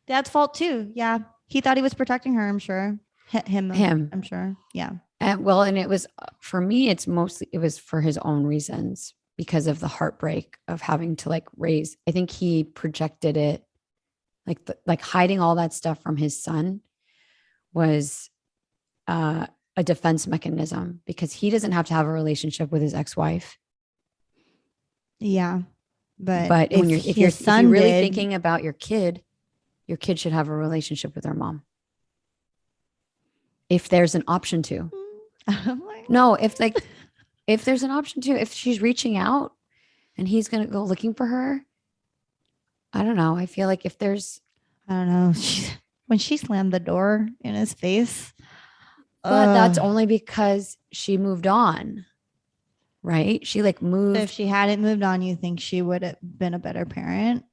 Dad's fault too. Yeah. He thought he was protecting her, I'm sure. Him. I'm sure. Yeah. And it was, for me, it was for his own reasons because of the heartbreak of having to like raise. I think he projected it like hiding all that stuff from his son was a defense mechanism because he doesn't have to have a relationship with his ex-wife. Yeah. But if you're really thinking about your kid should have a relationship with their mom. If there's an option to. No, if there's an option to, if she's reaching out and he's going to go looking for her, I don't know. I feel like if there's, I don't know. When she slammed the door in his face. But that's only because she moved on, right? She like moved. If she hadn't moved on, you think she would have been a better parent?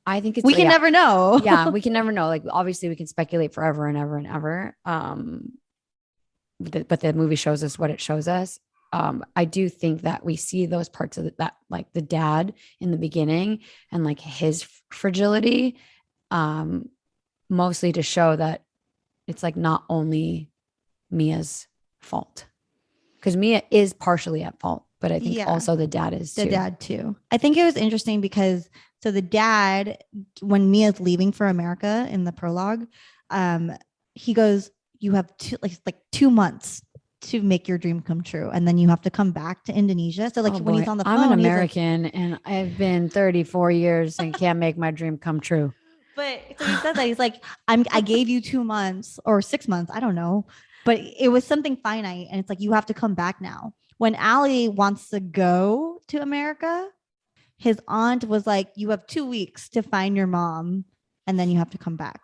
I think we can never know. Yeah, we can never know. Like, obviously we can speculate forever and ever and ever. But the movie shows us what it shows us. I do think that we see those parts of that, like the dad in the beginning and like his fragility, mostly to show that it's like not only Mia's fault, because Mia is partially at fault, but I think also the dad is too. The dad too. I think it was interesting because so the dad, when Mia's leaving for America in the prologue, he goes, "You have 2 months to make your dream come true, and then you have to come back to Indonesia." So when he's on the phone, I'm an American and I've been 34 years and can't make my dream come true. But so he says that he's like, I gave you 2 months or 6 months, I don't know, but it was something finite, and it's like you have to come back now. When Allie wants to go to America, his aunt was like, "You have 2 weeks to find your mom, and then you have to come back."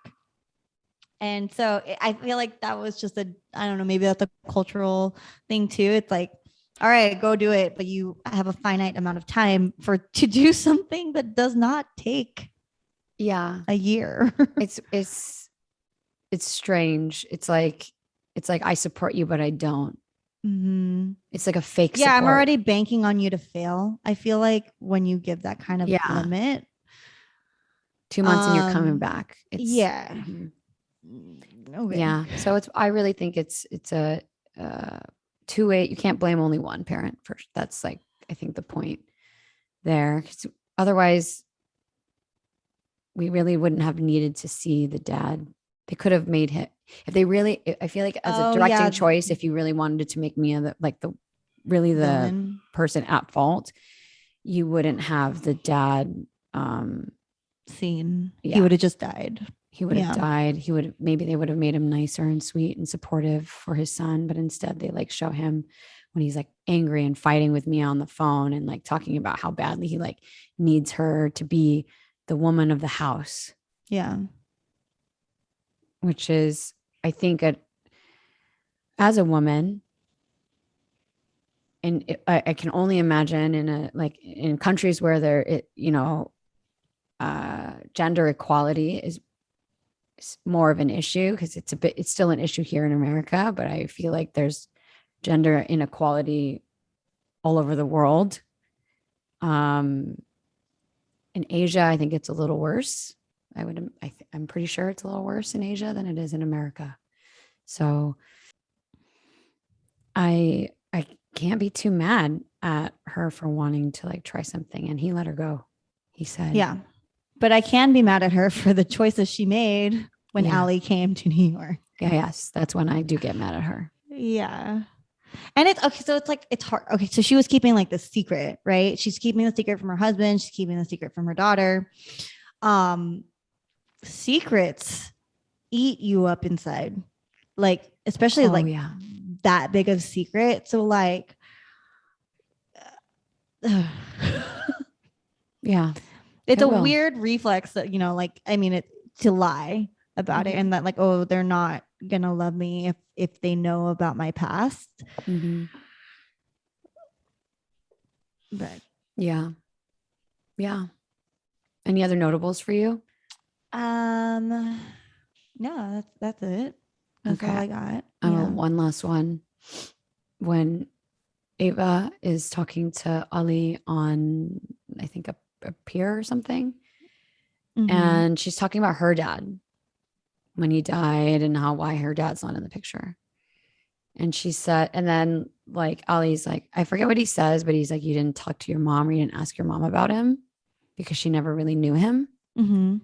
And so I feel like that was just I don't know, maybe that's a cultural thing too. It's like, all right, go do it, but you have a finite amount of time to do something that does not take a year. It's strange. It's like I support you, but I don't. Mm-hmm. It's like a fake support. I'm already banking on you to fail. I feel like when you give that kind of limit, 2 months and you're coming back. Okay. Yeah. So I really think it's a two-way. You can't blame only one parent first. That's like, I think the point there. 'Cause otherwise we really wouldn't have needed to see the dad. They could have made him, if they really, I feel like as a directing choice, if you really wanted to make Mia the villain person at fault, you wouldn't have the dad scene. He would have just died. He would have died. Maybe they would have made him nicer and sweet and supportive for his son, but instead they like show him when he's like angry and fighting with Mia on the phone and like talking about how badly he like needs her to be the woman of the house. Yeah. Which is, I think, as a woman, and I can only imagine in countries where gender equality is more of an issue, because it's still an issue here in America, but I feel like there's gender inequality all over the world. In Asia, I think it's a little worse. I'm pretty sure it's a little worse in Asia than it is in America. So I can't be too mad at her for wanting to like try something, and he let her go. He said, "Yeah, but I can be mad at her for the choices she made when Allie came to New York." Yeah, yes, that's when I do get mad at her. Yeah. And it's okay. So it's like, it's hard. Okay. So she was keeping like the secret, right? She's keeping the secret from her husband. She's keeping the secret from her daughter. Secrets eat you up inside, like, especially that big of secret. So like, yeah, it's a weird reflex that, to lie about it, and that like, oh, they're not gonna love me if they know about my past. Mm-hmm. But yeah. Any other notables for you? No, that's it. That's all I got. One last one. When Ava is talking to Ali on, I think, a pier or something, And she's talking about her dad when he died and why her dad's not in the picture. And she said, and then like Ali's like, I forget what he says, but he's like, you didn't talk to your mom or you didn't ask your mom about him because she never really knew him. And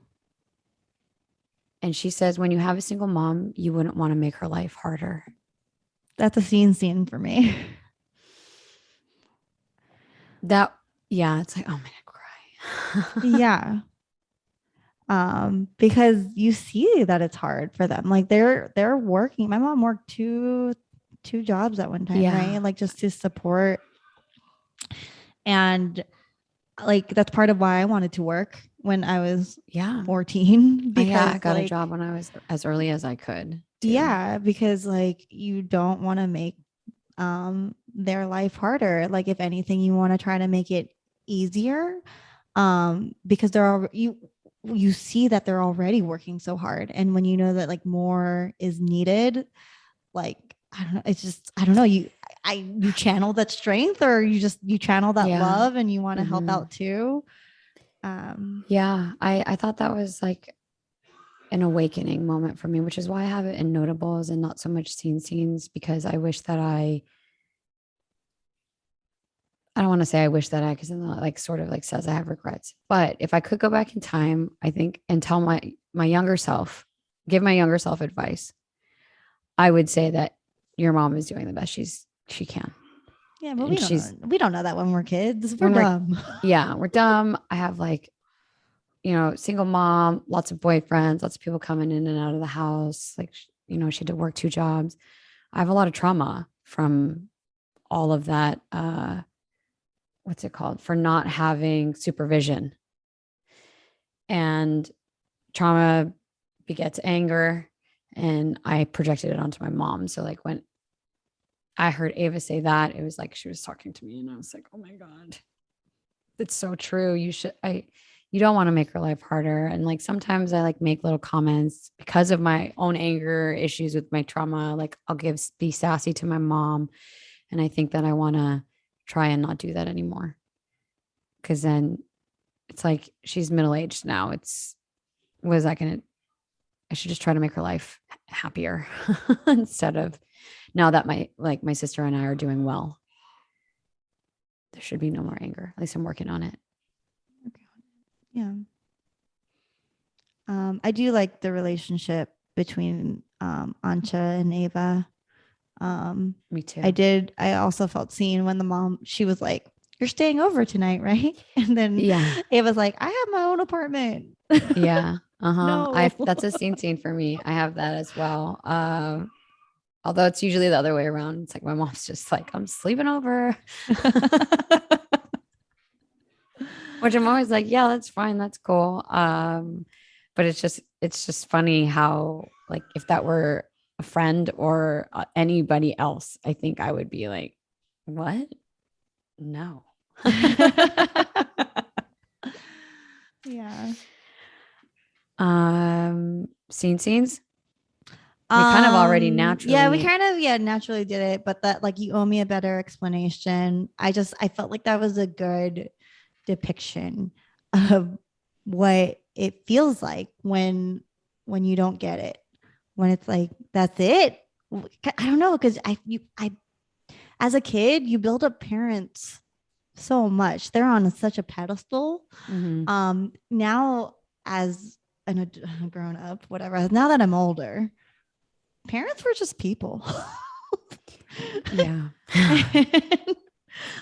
she says, when you have a single mom, you wouldn't want to make her life harder. That's a scene for me. It's like, oh my God, cry. Yeah. Because you see that it's hard for them. Like they're working. My mom worked two jobs at one time, right? Like just to support. And like that's part of why I wanted to work when I was 14. Because I got a job when I was as early as I could. Too. Yeah, because like you don't want to make their life harder. Like if anything, you want to try to make it easier. Because you see that they're already working so hard. And when you know that like more is needed, like, I don't know, it's just, I don't know, you channel that strength or you channel that love and you want to help out too. I thought that was like an awakening moment for me, which is why I have it in notables and not so much scenes, because I wish that I don't want to say I wish that because then like sort of like says I have regrets. But if I could go back in time, I think, and tell my younger self, give my younger self advice, I would say that your mom is doing the best she can. Yeah, but we don't know that when we're kids. We're dumb. We're dumb. I have like, single mom, lots of boyfriends, lots of people coming in and out of the house. Like, she had to work 2 jobs. I have a lot of trauma from all of that. What's it called? For not having supervision. And trauma begets anger. And I projected it onto my mom. So like when I heard Ava say that, it was like she was talking to me and I was like, oh my God, it's so true. You don't want to make her life harder. And like sometimes I like make little comments because of my own anger issues with my trauma. Like I'll be sassy to my mom. And I think that I want to try and not do that anymore. Cause then it's like, she's middle-aged now. I should just try to make her life happier instead of now that my sister and I are doing well. There should be no more anger. At least I'm working on it. Yeah. I do like the relationship between Ancha and Ava. Me too. I also felt seen when the mom, she was like, you're staying over tonight, right? And then Ava's like, I have my own apartment. Yeah. No. That's a scene for me. I have that as well. Although it's usually the other way around. It's like my mom's just like, I'm sleeping over. Which I'm always like, yeah, that's fine. That's cool. But it's just funny how like if that were a friend or anybody else, I think I would be like, what? No. Yeah. Scenes. We kind of already naturally. Yeah, we kind of naturally did it, but that like you owe me a better explanation. I felt like that was a good depiction of what it feels like when you don't get it. When it's like that's it. I don't know, because I as a kid you build up parents so much. They're on such a pedestal. Now as a grown up, whatever. Now that I'm older, parents were just people. Yeah.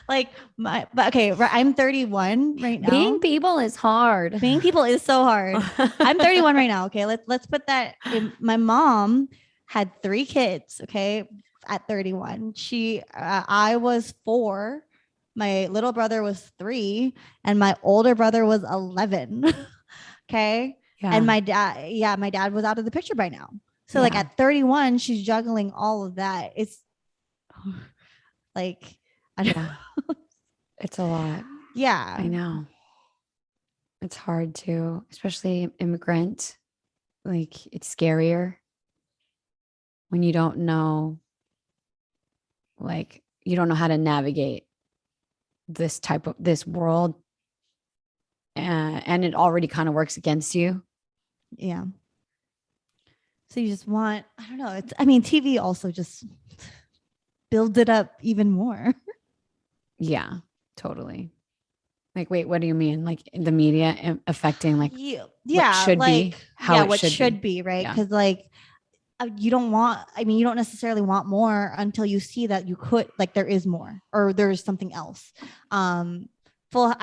Like I'm 31 right now. Being people is hard. Being people is so hard. I'm 31 right now. Okay. Let's put that in. My mom had 3 kids. Okay. At 31, I was 4. My little brother was 3 and my older brother was 11. Okay. Yeah. And my dad was out of the picture by now. So like at 31, she's juggling all of that. It's like, I don't know. It's a lot. Yeah. I know. It's hard too, especially immigrant. Like it's scarier when you don't know, like you don't know how to navigate this world and it already kind of works against you. Yeah. So you just want, I don't know. I mean, TV also just builds it up even more. Yeah, totally. Like, wait, what do you mean? Like the media affecting like what should be, how it what should be, right? Yeah. Because like you don't necessarily want more until you see that you could, like, there is more or there's something else. Full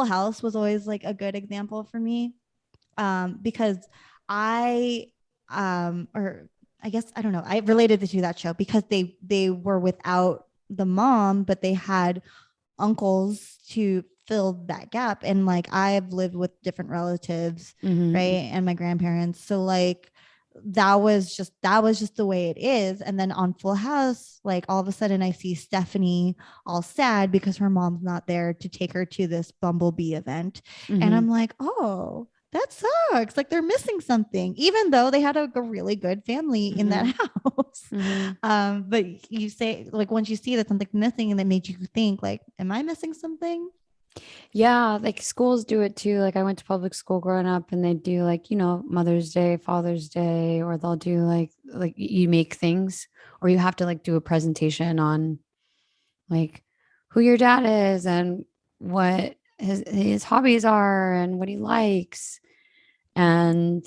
House was always like a good example for me, because or I guess I don't know, I related to that show because they were without the mom, but they had uncles to fill that gap. And like I've lived with different relatives, right, and my grandparents, so like that was just the way it is. And then on Full House, like all of a sudden I see Stephanie all sad because her mom's not there to take her to this Bumblebee event. And I'm like, oh, that sucks. Like they're missing something, even though they had a really good family in that house. But you say, like, once you see that something's missing, and it made you think, like, am I missing something? Yeah, like schools do it too. Like I went to public school growing up, and they do like, Mother's Day, Father's Day, or they'll do like you make things, or you have to like do a presentation on like who your dad is and what his hobbies are and what he likes. And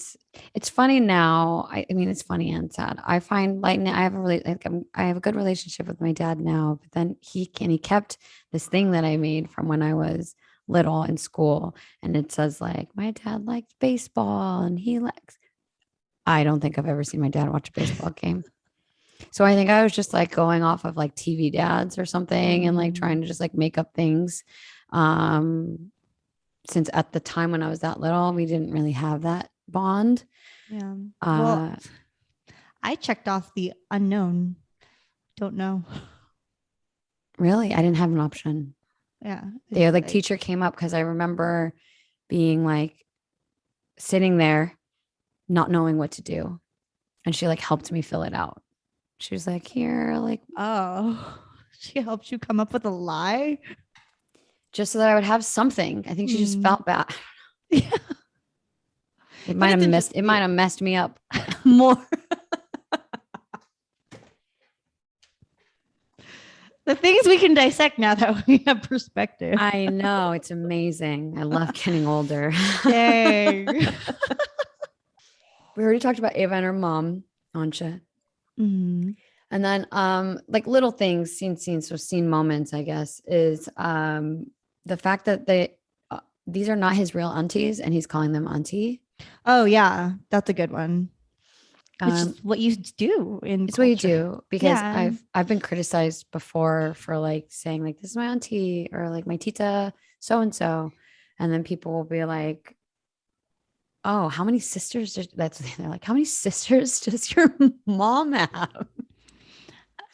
it's funny now. I mean, it's funny and sad. I find like I have a good relationship with my dad now, but then he kept this thing that I made from when I was little in school. And it says like, my dad likes baseball and I don't think I've ever seen my dad watch a baseball game. So I think I was just like going off of like TV dads or something and like trying to just like make up things. Since at the time when I was that little, we didn't really have that bond. Yeah. Well, I checked off the unknown. Don't know. Really? I didn't have an option. Yeah. The like teacher came up because I remember being like sitting there, not knowing what to do. And she like helped me fill it out. She was like, here, like, oh, she helped you come up with a lie? Just so that I would have something. I think she just felt bad. Yeah. It might have messed me up more. The things we can dissect now that we have perspective. I know. It's amazing. I love getting older. Dang. We already talked about Ava and her mom, Ansha. And then like little things, scene moments, I guess, is the fact that these are not his real aunties and he's calling them auntie. Oh yeah, that's a good one. Which is what you do in it's culture. What you do, because I've been criticized before for like saying like, this is my auntie, or like my tita so and so, and then people will be like, oh, how many sisters they're like, how many sisters does your mom have?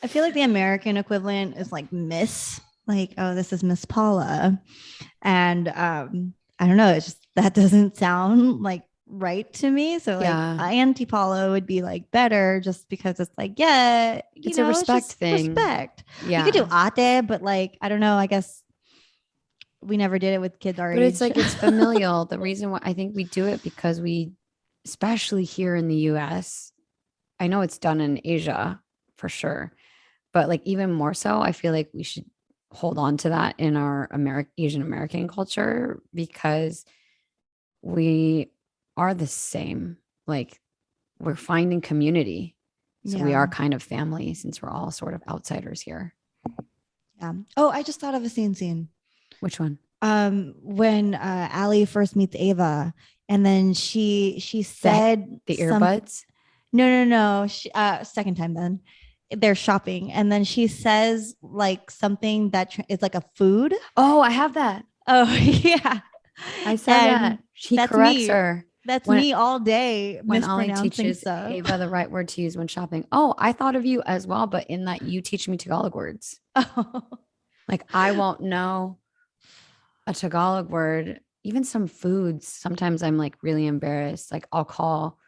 I feel like the American equivalent is like Miss, like, oh, this is Miss Paula. And I don't know, it's just, that doesn't sound like right to me. So like Auntie Paula would be like better, just because it's like, yeah, it's a respect thing. Respect. Yeah. You could do ate, but like, I don't know, I guess we never did it with kids our age. But it's like, it's familial. The reason why I think we do it, because we, especially here in the US, I know it's done in Asia for sure, but like even more so, I feel like we should hold on to that in our Asian American culture, because we are the same. Like, we're finding community. So we are kind of family, since we're all sort of outsiders here. Yeah. Oh, I just thought of a scene. Which one? When Allie first meets Ava, and then she said the earbuds. No. Second time then. They're shopping, and then she says like something that is like a food. Oh, I have that. Oh yeah, I said that. She corrects her. That's me all day. When Ollie teaches Ava the right word to use when shopping. Oh, I thought of you as well, but in that you teach me Tagalog words. Oh. Like, I won't know a Tagalog word, even some foods. Sometimes I'm like really embarrassed. Like, I'll call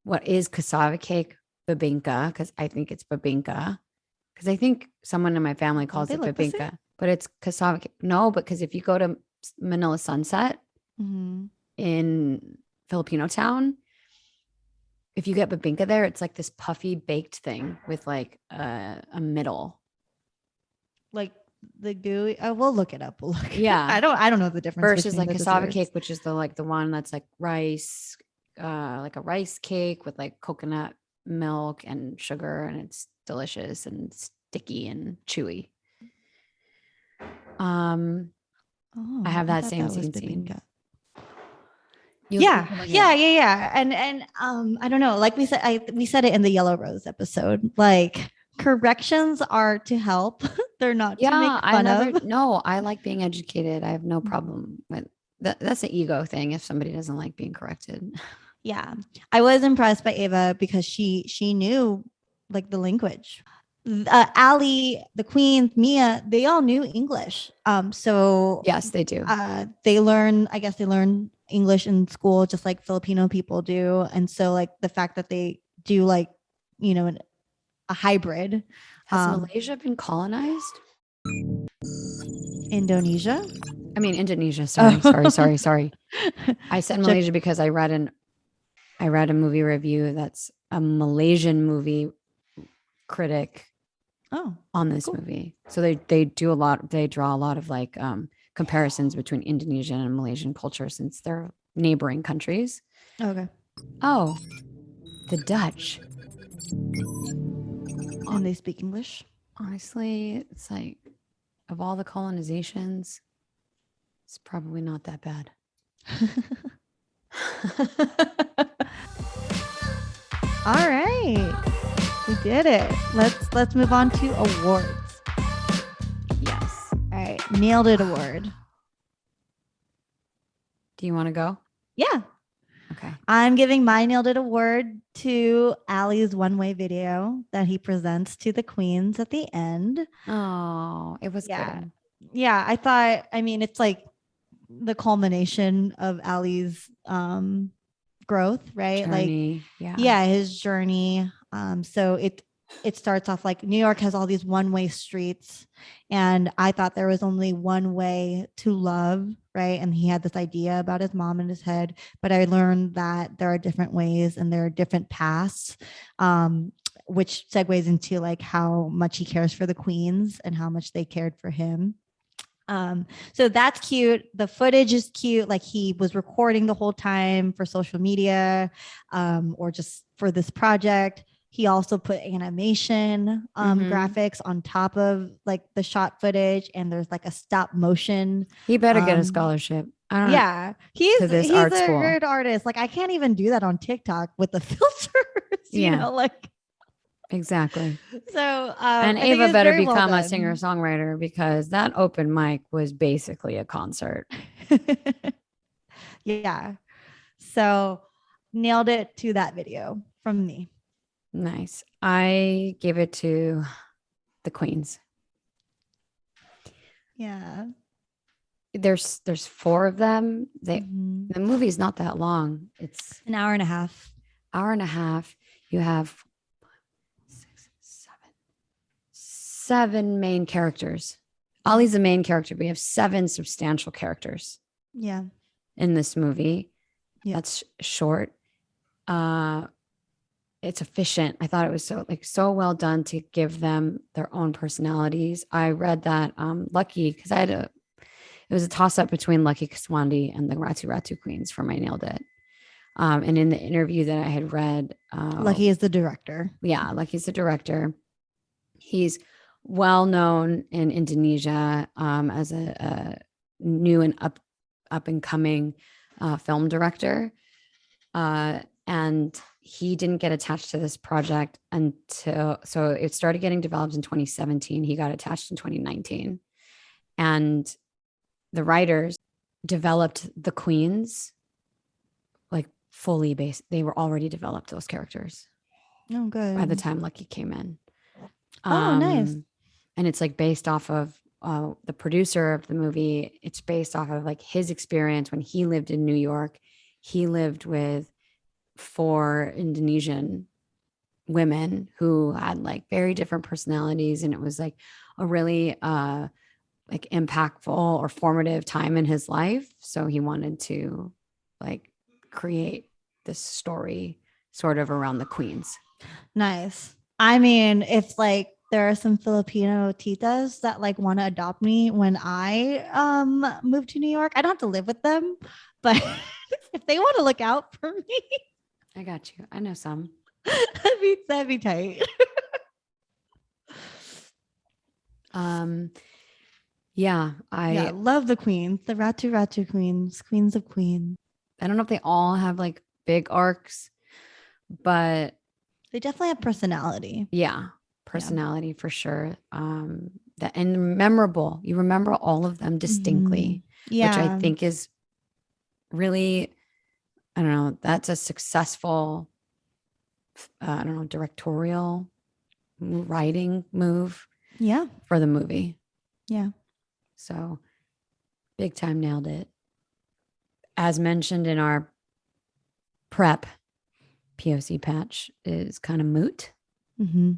what is cassava cake babinka, because I think it's babinka, because I think someone in my family calls it babinka, but it's cassava cake. No, because if you go to Manila Sunset, in Filipino town. If you get bibingka there, it's like this puffy baked thing with like a middle. Like the gooey. Oh, we'll look it up. We'll look. Yeah. I don't know the difference. Versus like cassava cake, which is the one that's like rice, like a rice cake with like coconut milk and sugar, and it's delicious and sticky and chewy. I have that same scene. Yeah. And I don't know. Like we said it in the Yellow Rose episode. Like corrections are to help. They're not to make fun of. No, I like being educated. I have no problem with that. That's an ego thing if somebody doesn't like being corrected. Yeah. I was impressed by Ava because she knew like the language. Ali, the Queen, Mia, they all knew English. So yes, they do. They learn English in school just like Filipino people do. And so like the fact that they do like, a hybrid. Has Malaysia been colonized? Indonesia? I mean, Indonesia. Sorry. I said Malaysia because I read a movie review that's a Malaysian movie critic on this movie. So they draw a lot of like comparisons between Indonesian and Malaysian culture since they're neighboring countries. Okay. Oh, the Dutch. And they speak English? Honestly, it's like of all the colonizations, it's probably not that bad. All right. We did it. Let's move on to awards. Yes. All right. Nailed it award. Do you want to go? Yeah. Okay. I'm giving my Nailed It award to Ali's one-way video that he presents to the queens at the end. Oh, it was good. Yeah, I thought, it's like the culmination of Ali's growth, right? Journey. Like, his journey. So it starts off like New York has all these one-way streets, and I thought there was only one way to love, right? And he had this idea about his mom in his head, but I learned that there are different ways and there are different paths, which segues into like how much he cares for the queens and how much they cared for him. So that's cute. The footage is cute. Like he was recording the whole time for social media, or just for this project. He also put animation graphics on top of like the shot footage, and there's like a stop motion. He better get a scholarship. I don't know. He's a good artist. Like I can't even do that on TikTok with the filters. You know, like exactly. So and Ava better become a singer-songwriter because that open mic was basically a concert. Yeah. So nailed it to that video from me. Nice. I give it to the queens. Yeah. There's 4 of them. The movie's not that long. It's an hour and a half. You have 7 main characters. Ali's the main character. We have 7 substantial characters. Yeah. In this movie. Yeah. That's short. It's efficient. I thought it was so well done to give them their own personalities. I read that Lucky, because it was a toss up between Lucky Kuswandi and the Ratu Ratu Queens for my Nailed It. And in the interview that I had read, Lucky is the director. Yeah, Lucky's the director. He's well known in Indonesia as a new and up and coming film director. And he didn't get attached to this project so it started getting developed in 2017. He got attached in 2019. And the writers developed the queens like fully based. They were already developed, those characters. Oh, good. By the time Lucky came in. Nice. And it's like based off of the producer of the movie. It's based off of like his experience when he lived in New York. He lived with 4 Indonesian women who had like very different personalities, and it was like a really like impactful or formative time in his life. So he wanted to like create this story sort of around the queens. Nice. I mean, if like there are some Filipino titas that like want to adopt me when I move to New York, I don't have to live with them, but if they want to look out for me, I got you. I know some. that'd be tight. I love the queens, the Ratu Ratu Queens, queens of queens. I don't know if they all have like big arcs, but they definitely have personality. Yeah, personality for sure. And memorable. You remember all of them distinctly, which I think is really, I don't know, that's a successful, directorial writing move. Yeah. For the movie. Yeah. So big time nailed it. As mentioned in our prep, POC patch is kind of moot. Mm-hmm.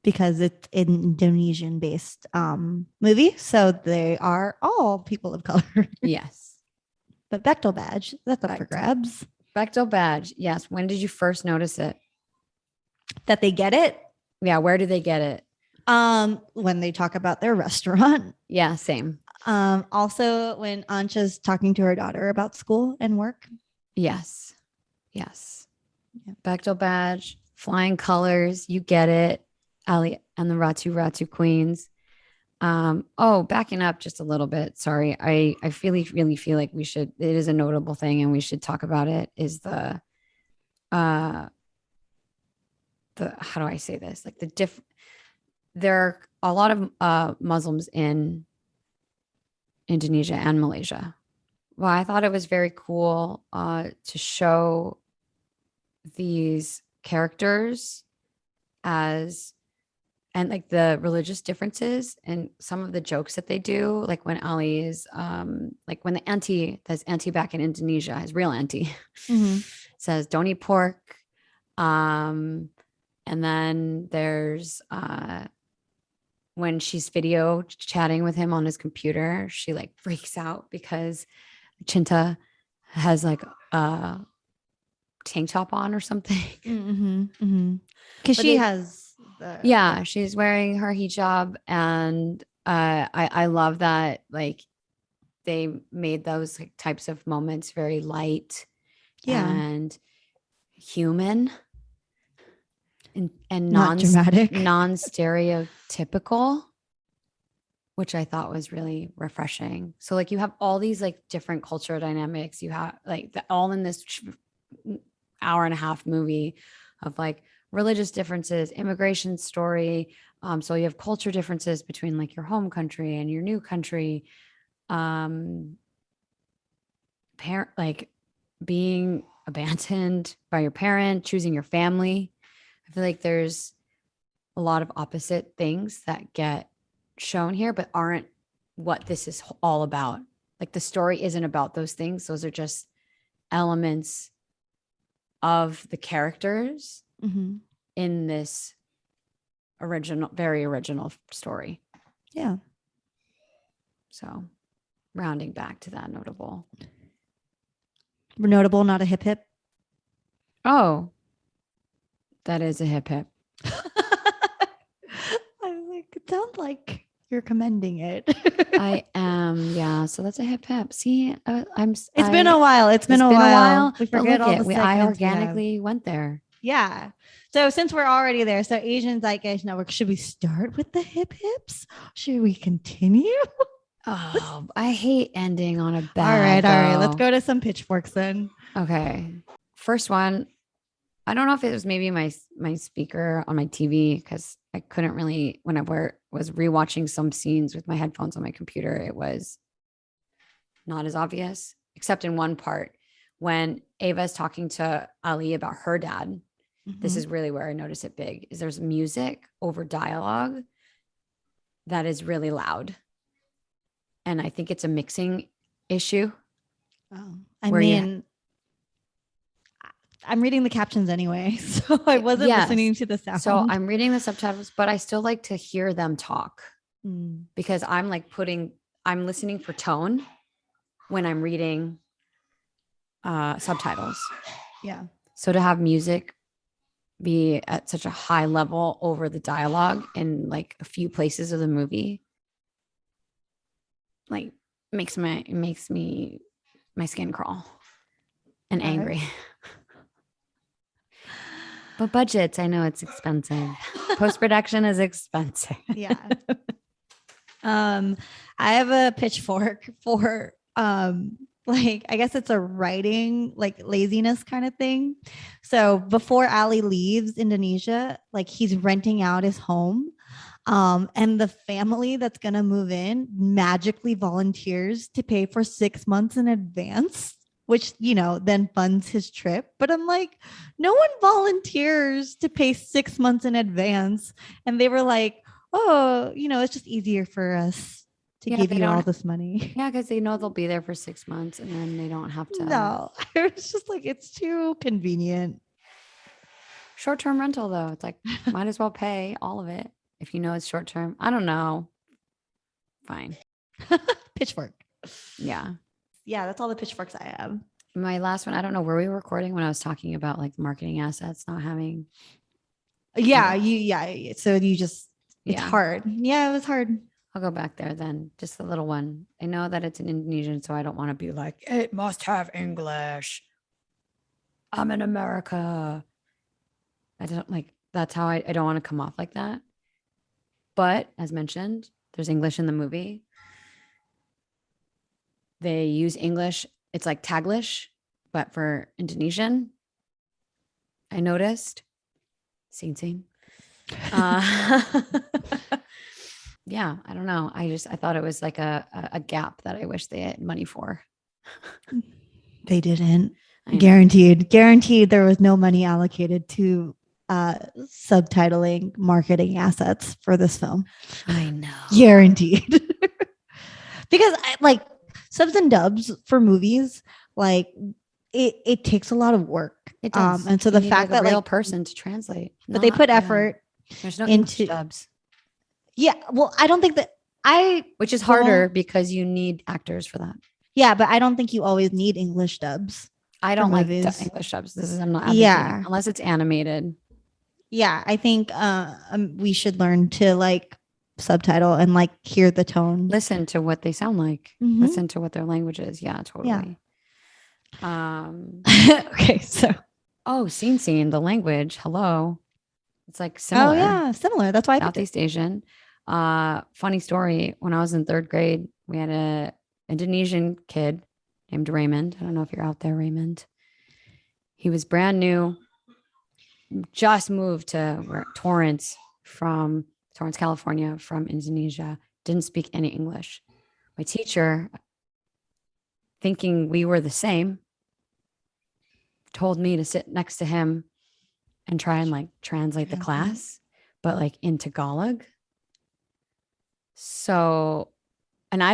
Because it's an Indonesian based movie. So they are all people of color. Yes. But Bechdel badge, that's up for grabs. Bechdel badge. Yes. When did you first notice it? That they get it? Yeah. Where do they get it? When they talk about their restaurant. Yeah, same. Also when Ancha's talking to her daughter about school and work. Yes. Yeah. Bechdel badge, flying colors, you get it. Ali and the Ratu Ratu Queens. Backing up just a little bit. Sorry. I really feel like it is a notable thing and we should talk about it, is the how do I say this? Like there are a lot of Muslims in Indonesia and Malaysia. Well, I thought it was very cool to show these characters and like the religious differences and some of the jokes that they do, like when Ali is like when the auntie back in Indonesia, his real auntie, says don't eat pork. And then there's when she's video chatting with him on his computer, she like freaks out because Chinta has like a tank top on or something. Because she has she's wearing her hijab, and I love that like they made those like, types of moments very light and human. And not dramatic, non-stereotypical, which I thought was really refreshing. So like you have all these like different cultural dynamics. You have like all in this hour and a half movie of like religious differences, immigration story. So you have culture differences between like your home country and your new country. Like being abandoned by your parent, choosing your family. I feel like there's a lot of opposite things that get shown here, but aren't what this is all about. Like the story isn't about those things. Those are just elements of the characters in this very original story. Yeah. So rounding back to that notable, not a hip hip. Oh, that is a hip hip. I was like, it sounds like you're commending it. I am, yeah. So that's a hip hip. See, It's been a while. It's been a while. We forget all the I organically went there. Yeah. So since we're already there, so Asian Zeitgeist Network, should we start with the hip hips? Should we continue? Oh, I hate ending on a bad. All right. Let's go to some pitchforks then. Okay. First one. I don't know if it was maybe my speaker on my TV, because I couldn't really, when I was rewatching some scenes with my headphones on my computer, it was not as obvious, except in one part when Ava is talking to Ali about her dad. This is really where I notice it big, is there's music over dialogue that is really loud. And I think it's a mixing issue. Oh, I'm reading the captions anyway, so I wasn't listening to the sound. So I'm reading the subtitles, but I still like to hear them talk because I'm like putting I'm listening for tone when I'm reading subtitles. Yeah. So to have music be at such a high level over the dialogue in like a few places of the movie, like makes me my skin crawl and All right. angry. But budgets, I know it's expensive. Post-production is expensive. Yeah. I have a pitchfork for like I guess it's a writing like laziness kind of thing. So before Ali leaves Indonesia, like he's renting out his home. And the family that's gonna move in magically volunteers to pay for 6 months in advance, which then funds his trip. But I'm like, no one volunteers to pay 6 months in advance. And they were like, oh, it's just easier for us to give you all this money. Yeah, because they know they'll be there for 6 months and then they don't have to. No, it's just like, it's too convenient. Short-term rental, though. It's like, might as well pay all of it if you know it's short-term. I don't know. Fine. Pitchfork. Yeah. Yeah, that's all the pitchforks I have. My last one, I don't know, were we recording when I was talking about like marketing assets not having? Yeah, so you just, it's Yeah. hard. Yeah, it was hard. I'll go back there then. Just the little one. I know that it's in Indonesian, so I don't want to be like, it must have English. I'm in America. I don't like, that's how I don't want to come off like that. But as mentioned, there's English in the movie. They use English. It's like Taglish, but for Indonesian. I noticed. Scene. Yeah, I don't know. I thought it was like a gap that I wish they had money for. They didn't. Guaranteed there was no money allocated to subtitling marketing assets for this film. I know. Guaranteed. Because like subs and dubs for movies, like it takes a lot of work. It does. And so the fact that a real like person to translate, but they put effort. There's no English dubs. Yeah, well, I don't think that which is harder because you need actors for that. Yeah, but I don't think you always need English dubs. I don't like English dubs. I'm not advocating, unless it's animated. Yeah, I think we should learn to like subtitle and like hear the tone. Listen to what they sound like. Mhm. Listen to what their language is. Yeah, totally. Yeah. Okay, so scene, the language. Hello. It's like similar. Oh yeah, similar. That's why Southeast Asian. Funny story. When I was in 3rd grade, we had a Indonesian kid named Raymond. I don't know if you're out there, Raymond. He was brand new, just moved to Torrance, California, from Indonesia. Didn't speak any English. My teacher, thinking we were the same, told me to sit next to him and try and like translate the class, but like in Tagalog. So, and I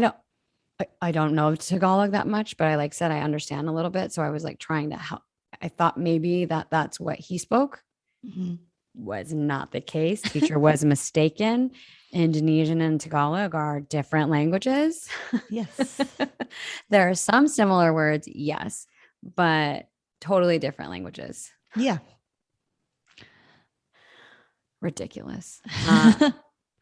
don't know Tagalog that much, but I like said I understand a little bit. So I was like trying to help. I thought maybe that's what he spoke. Mm-hmm. Was not the case. Teacher was mistaken. Indonesian and Tagalog are different languages. Yes. There are some similar words, yes, but totally different languages. Yeah. Ridiculous.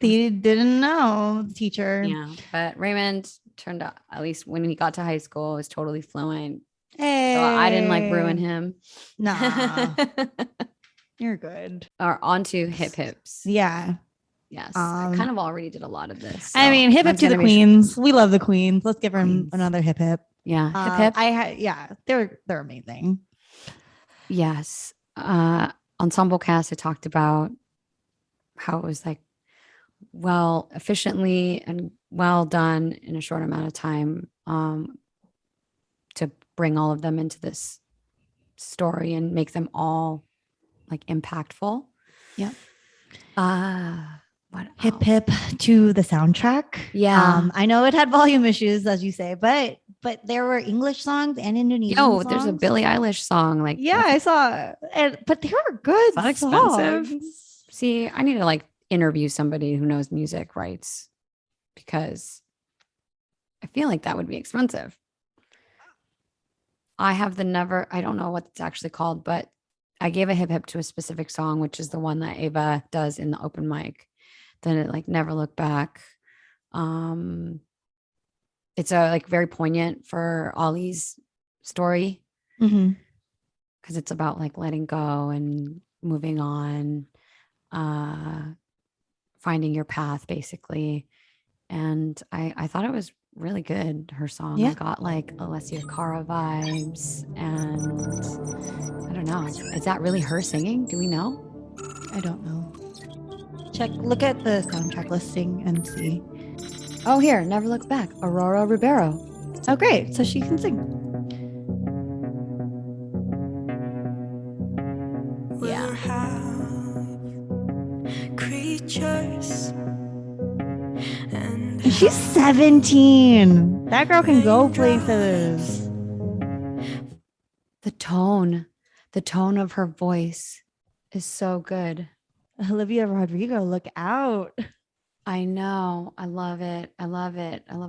They didn't know, teacher. Yeah, but Raymond turned out, at least when he got to high school, was totally fluent. Hey. So I didn't like ruin him. Nah. You're good. Or onto hip hips. Yeah. Yes. I kind of already did a lot of this. So I mean, hip hip to the queens. We love the queens. Let's give them another hip hip. Yeah. Hip hip. They're amazing. Yes. Ensemble cast, I talked about how it was like well, efficiently and well done in a short amount of time to bring all of them into this story and make them all like impactful. Yep. What hip hip to the soundtrack. Yeah. I know it had volume issues, as you say, but there were English songs and Indonesian songs. There's a Billie Eilish song. Like, yeah, I saw it, but they were good. Not expensive. See, I need to like interview somebody who knows music rights, because I feel like that would be expensive. I don't know what it's actually called, but I gave a hip hip to a specific song, which is the one that Ava does in the open mic. Then it like Never Look Back. It's a like very poignant for Ollie's story because it's about like letting go and moving on, finding your path basically. And I thought it was really good, her song. I got like Alessia Cara vibes, and I don't know, is that really her singing? Do we know? I don't know. Look at the soundtrack listing and see. Oh, here, Never Look Back, Aurora Ribeiro. Oh, great. So she can sing. We'll have creatures. And she's 17. That girl can go places. The tone of her voice is so good. Olivia Rodrigo, look out. I know. I love it. I love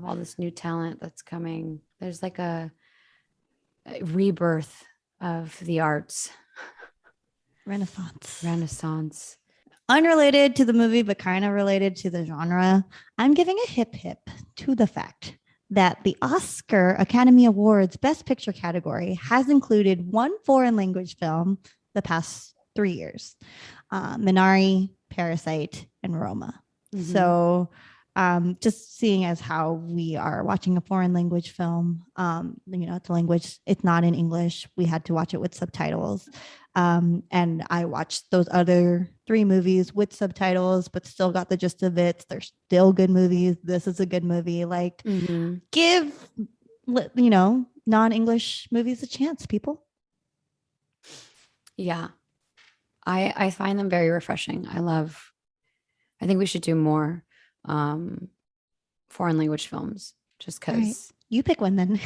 all this new talent that's coming. There's like a rebirth of the arts. Renaissance. Unrelated to the movie, but kind of related to the genre, I'm giving a hip hip to the fact that the Oscar Academy Awards Best Picture category has included one foreign language film the past 3 years. Minari, Parasite, and Roma. So just seeing as how we are watching a foreign language film, it's a language, it's not in English. We had to watch it with subtitles. And I watched those other 3 movies with subtitles, but still got the gist of it. They're still good movies. This is a good movie. Like give, non-English movies a chance, people. Yeah. I find them very refreshing. I think we should do more foreign language films just because. Right. You pick one then.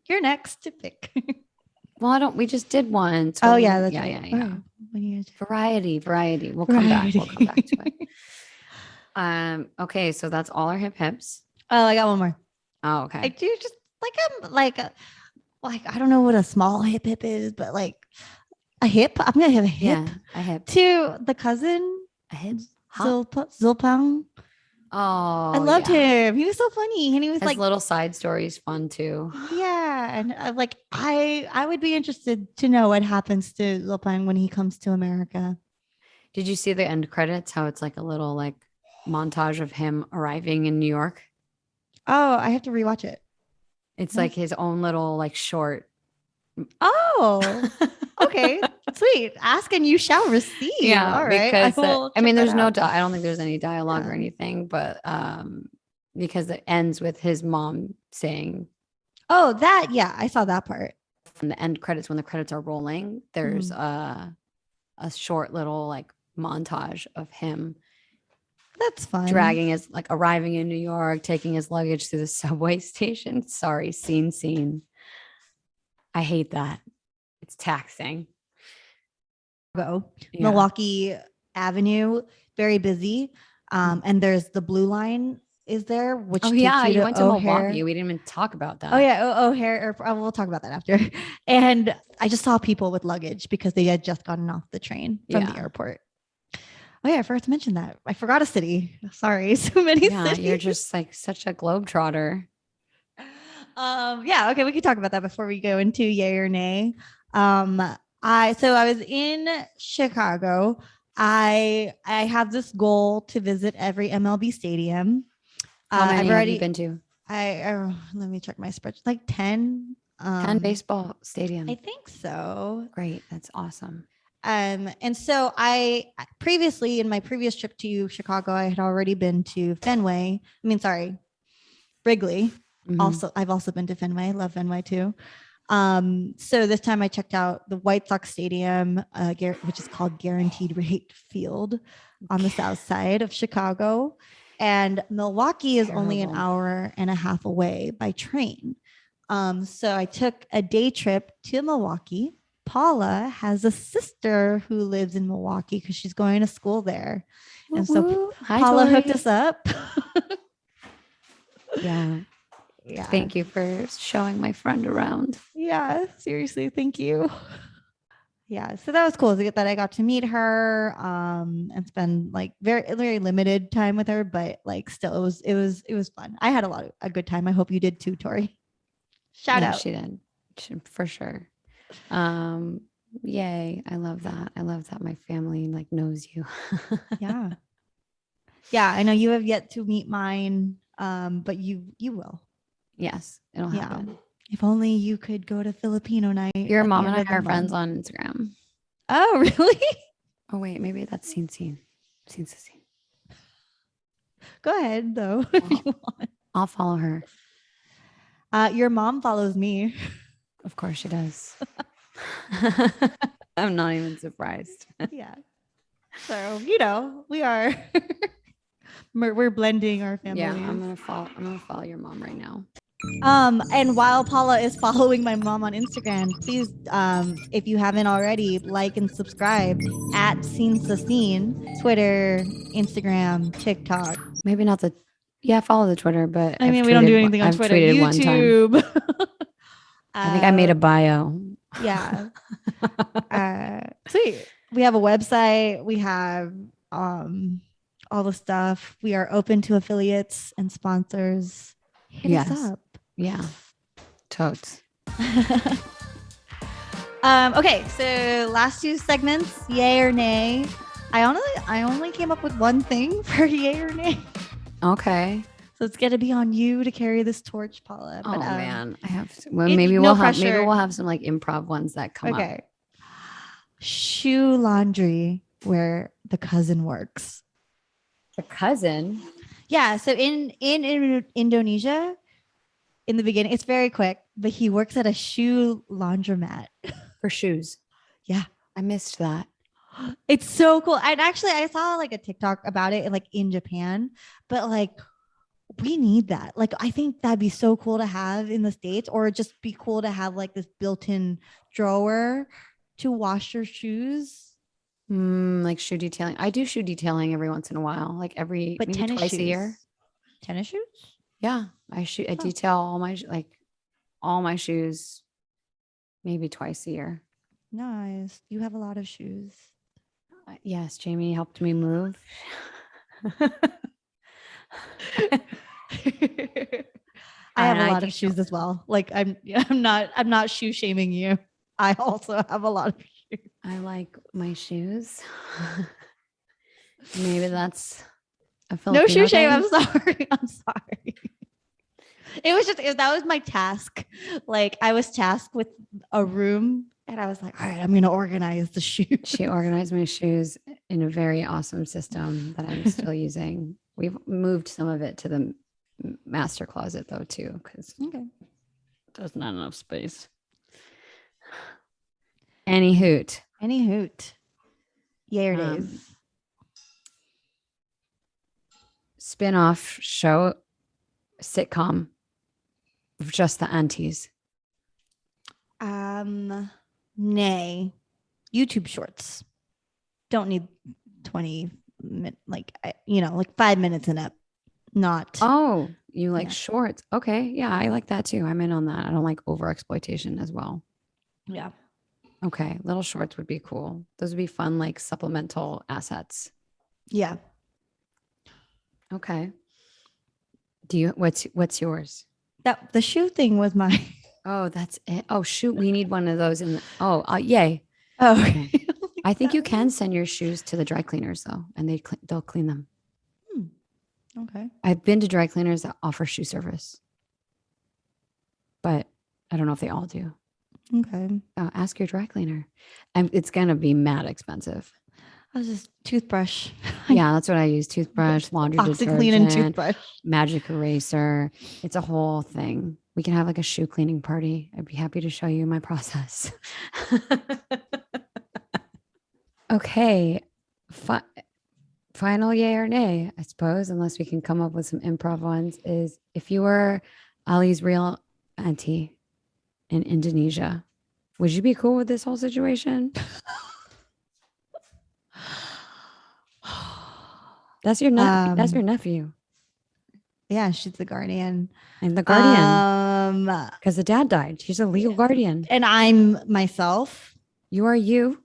You're next to pick. Well, we just did one. So that's right. Yeah. Variety. We'll come back to it. Okay, so that's all our hip hips. Oh, I got one more. Oh, okay. I do just like I don't know what a small hip is, but like a hip. I'm gonna have a hip. Yeah, a hip to the cousin. A hip. Zilpang. Oh, I loved him. He was so funny, and he was his like little side stories fun too. Yeah, and I would be interested to know what happens to Zilpang when he comes to America. Did you see the end credits? How it's like a little like montage of him arriving in New York. Oh, I have to rewatch it. It's like his own little like short. Oh, okay. Sweet. Ask and you shall receive. Yeah. All right. Because I mean, there's I don't think there's any dialogue or anything, but because it ends with his mom saying, oh, I saw that part. From the end credits, when the credits are rolling, there's a short little like montage of him. That's fun. Arriving in New York, taking his luggage to the subway station. Sorry, scene. I hate that. It's taxing. Milwaukee Avenue, very busy. And there's the Blue Line is there, which you went to Milwaukee. We didn't even talk about that. Oh yeah, O'Hare. We'll talk about that after. And I just saw people with luggage because they had just gotten off the train from the airport. Oh yeah, I forgot to mention that. I forgot a city. Sorry, so many cities. You're just like such a globetrotter. Okay, we can talk about that before we go into yay or nay. I was in Chicago. I have this goal to visit every MLB stadium. How many have you been to? Let me check my spreadsheet. Like 10. 10 baseball stadiums. I think so. Great, that's awesome. And so I previously, in my previous trip to Chicago, I had already been to Wrigley. Mm-hmm. I've also been to Fenway. Love Fenway too. So this time I checked out the White Sox Stadium, which is called Guaranteed Rate Field on the south side of Chicago. And Milwaukee is only an hour and a half away by train. So I took a day trip to Milwaukee. Paula has a sister who lives in Milwaukee because she's going to school there. And so Paula hooked us up. Yeah. Yeah. Thank you for showing my friend around. Yeah, seriously, thank you. Yeah, so that was cool that I got to meet her and spend like very limited time with her, but like still it was fun. I had a good time. I hope you did too, Tori. Shout out. She did. For sure. Yay. I love that. I love that my family like knows you. Yeah. Yeah, I know you have yet to meet mine, but you will. Yes, it'll happen. If only you could go to Filipino night. Your mom and I are friends on Instagram. Oh, really? Oh, wait, maybe that's Scene. Go ahead, though, if you want. I'll follow her. Your mom follows me. Of course she does. I'm not even surprised. Yeah. So, we are we're blending our families. Yeah, I'm gonna follow your mom right now. And while Paula is following my mom on Instagram, please, if you haven't already, like and subscribe at SNxSCN, Twitter, Instagram, TikTok. Maybe not follow the Twitter, but I mean, we don't do anything on Twitter. YouTube. One time. I think I made a bio. Yeah. Sweet. We have a website. We have all the stuff. We are open to affiliates and sponsors. Hit us up. Yeah. Totes. Okay, so last two segments, yay or nay. I only came up with one thing for yay or nay. Okay. So it's gonna be on you to carry this torch, Paula. But, man, I have to. Well, maybe we'll have some like improv ones that come up. Okay. Shoe laundry where the cousin works. The cousin? Yeah. So in Indonesia, in the beginning, it's very quick, but he works at a shoe laundromat for shoes. Yeah. I missed that. It's so cool. And actually I saw like a TikTok about it like in Japan, but like we need that. Like, I think that'd be so cool to have in the States, or just be cool to have like this built-in drawer to wash your shoes. Like shoe detailing. I do shoe detailing every once in a while, like maybe twice a year. Tennis shoes? Yeah. I detail all my shoes maybe twice a year. Nice. You have a lot of shoes. Yes, Jamie helped me move. I have a lot of shoes as well. Like I'm not shoe shaming you. I also have a lot of shoes. I like my shoes. Maybe that's a Filipino no shoe shame. thing. I'm sorry. It was just that was my task. Like I was tasked with a room, and I was like, all right, I'm gonna organize the shoes. She organized my shoes in a very awesome system that I'm still using. We've moved some of it to the master closet though too, because there's not enough space. Any hoot. Yay or days. Spin-off show, sitcom of just the aunties. Nay. YouTube shorts. Don't need 20 minutes, like 5 minutes and up. Not. Oh, you like shorts. Okay. Yeah, I like that too. I'm in on that. I don't like over exploitation as well. Yeah. Okay. Little shorts would be cool. Those would be fun, like supplemental assets. Yeah. Okay. What's yours? The shoe thing was my. Oh, that's it. Oh, shoot. We need one of those yay. Oh, okay. I think you can send your shoes to the dry cleaners though, and they'll clean them. Okay. I've been to dry cleaners that offer shoe service, but I don't know if they all do. Okay. Ask your dry cleaner. And it's going to be mad expensive. I was just toothbrush. Yeah, that's what I use. Toothbrush, laundry detergent, and toothbrush, magic eraser. It's a whole thing. We can have like a shoe cleaning party. I'd be happy to show you my process. Okay. Final yay or nay, I suppose, unless we can come up with some improv ones, is if you were Ali's real auntie in Indonesia, would you be cool with this whole situation? That's your nephew. Yeah, she's the guardian. I'm the guardian. Because the dad died. She's a legal guardian. And I'm myself. You are you.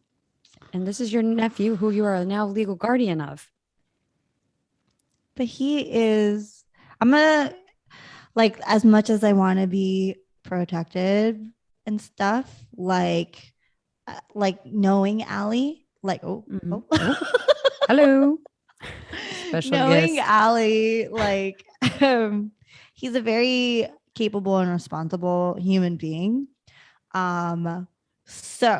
And this is your nephew who you are now legal guardian of. But I'm gonna, like, as much as I want to be protected and stuff, like knowing Allie, like, Hello. Special knowing guest. Allie, like, he's a very capable and responsible human being. So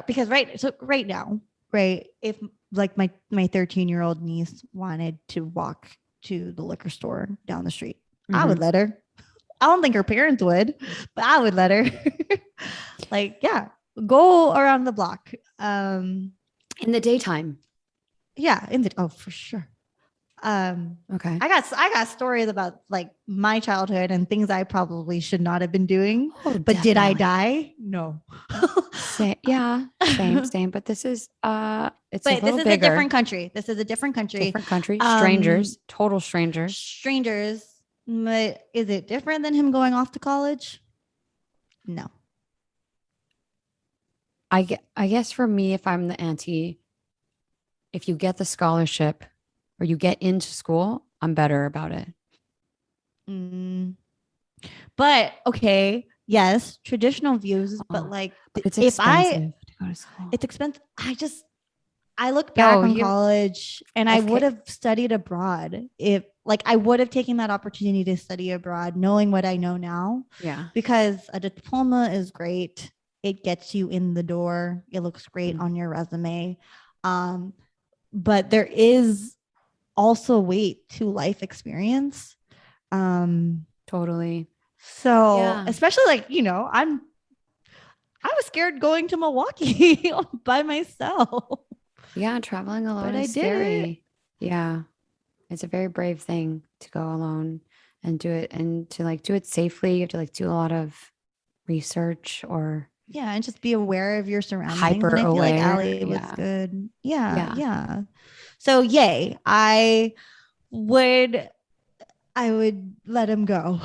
because right now, right, if like my 13-year-old niece wanted to walk to the liquor store down the street, I would let her. I don't think her parents would, but I would let her. Like, yeah, go around the block. In the daytime. Yeah, for sure. Okay. I got stories about like my childhood and things I probably should not have been doing. But definitely. Did I die? No. Same. But this is it's but a little this is bigger. a different country. Different country. Strangers. Total strangers. Strangers. But is it different than him going off to college? No. I guess for me, if I'm the auntie, if you get the scholarship or you get into school, I'm better about it. But okay, yes, traditional views, but like, but it's expensive to go to school. It's expensive. I look back on college and I would have studied abroad if like I would have taken that opportunity to study abroad, knowing what I know now. Yeah. Because a diploma is great. It gets you in the door. It looks great on your resume. But there is also weight to life experience. Totally. So especially like, I was scared going to Milwaukee by myself. Yeah, traveling alone is scary. Yeah. It's a very brave thing to go alone and do it, and to like do it safely. You have to like do a lot of research and just be aware of your surroundings. Hyper and I feel aware. Like Allie was good. Yeah. So yay. I would let him go.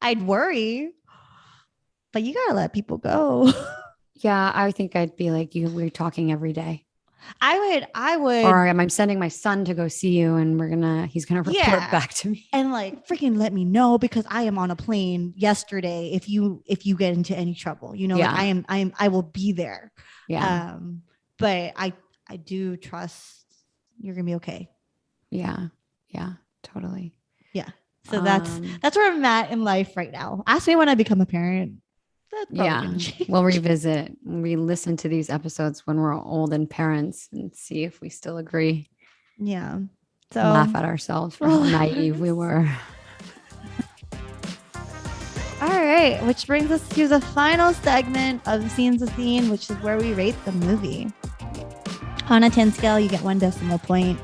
I'd worry, but you gotta let people go. Yeah, I think I'd be like you. We're talking every day. I would. Or I'm sending my son to go see you, and he's gonna report back to me. And like freaking let me know, because I am on a plane yesterday. If you get into any trouble, like I will be there. Yeah. But I do trust you're gonna be okay. Yeah. Yeah. Totally. Yeah. So that's where I'm at in life right now. Ask me when I become a parent. We'll revisit, re-listen to these episodes when we're old and parents and see if we still agree. Yeah. So laugh at ourselves for how naive we were. All right, which brings us to the final segment of SNxSCN, which is where we rate the movie. On a 10 scale, you get 1 decimal point.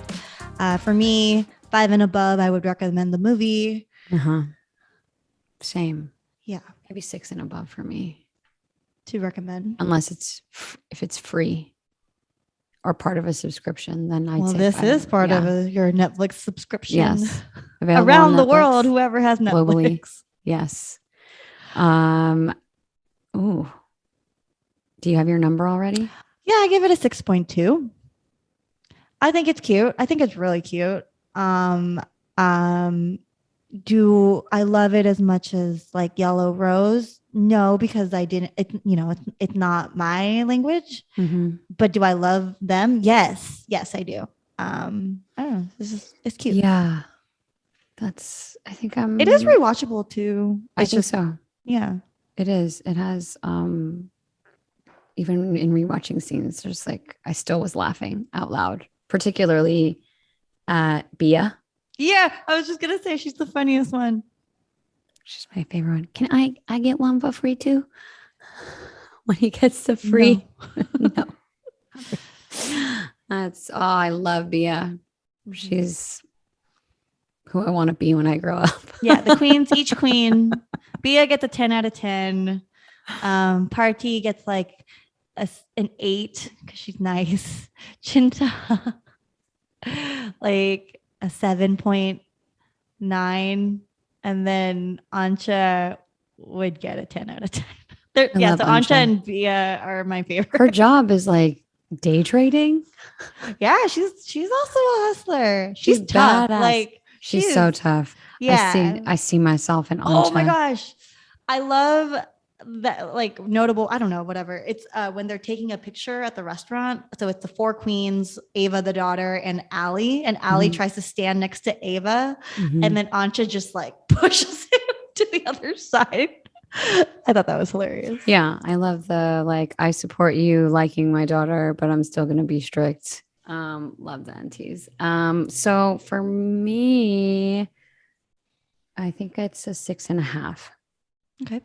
For me, 5 and above, I would recommend the movie. Same. Yeah. Maybe 6 and above for me to recommend, unless if it's free or part of a subscription. Then I'd say this is part of your Netflix subscription. Yes, around the world. Whoever has Netflix. Globally. Yes. Ooh. Do you have your number already? Yeah, I give it a 6.2. I think it's cute. I think it's really cute. Do I love it as much as like Yellow Rose? No, because I didn't. It's not my language. But do I love them? Yes, I do. I don't know. It's cute. Yeah, I think It is rewatchable too. I think so. Yeah, it is. It has. Even in rewatching scenes, there's like I still was laughing out loud, particularly at Bia. Yeah, I was just gonna say she's the funniest one. She's my favorite one. Can I get one for free too? When he gets the free, no. I love Bia. She's who I want to be when I grow up. Yeah, the queens, each queen. Bia gets a 10 out of 10. Party gets like an 8 because she's nice. Chinta like a 7.9, And then Ancha would get a 10 out of 10. I Yeah, love so Ancha Ancha. and Bia are my favorite. Her job is like day trading. Yeah, she's also a hustler. She's tough. badass. Like She's so tough. Yeah. I see myself in Ancha. Oh my gosh. I love that, like, notable, I don't know, whatever. It's when they're taking a picture at the restaurant. So it's the four queens, Ava, the daughter, and Allie. And Allie tries to stand next to Ava. And then Ancha just like pushes him to the other side. I thought that was hilarious. Yeah, I love the like, I support you liking my daughter, but I'm still gonna be strict. Love the aunties. So for me, I think it's a 6.5. Okay.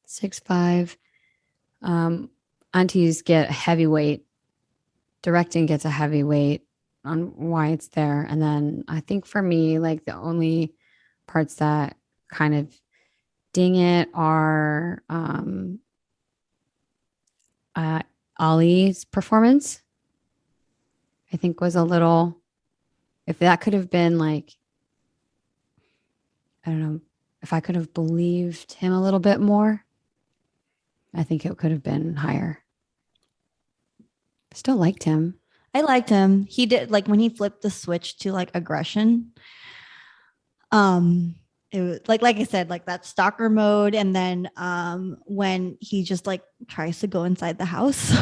6.5. Aunties get a heavyweight. Directing gets a heavyweight on why it's there. And then I think for me, like the only parts that kind of ding it are Ollie's performance. I think was a little, if that could have been like, I don't know, if I could have believed him a little bit more, I think it could have been higher. Still liked him. I liked him. He did, like, when he flipped the switch to like aggression. It was like I said, like that stalker mode, and then when he just like tries to go inside the house.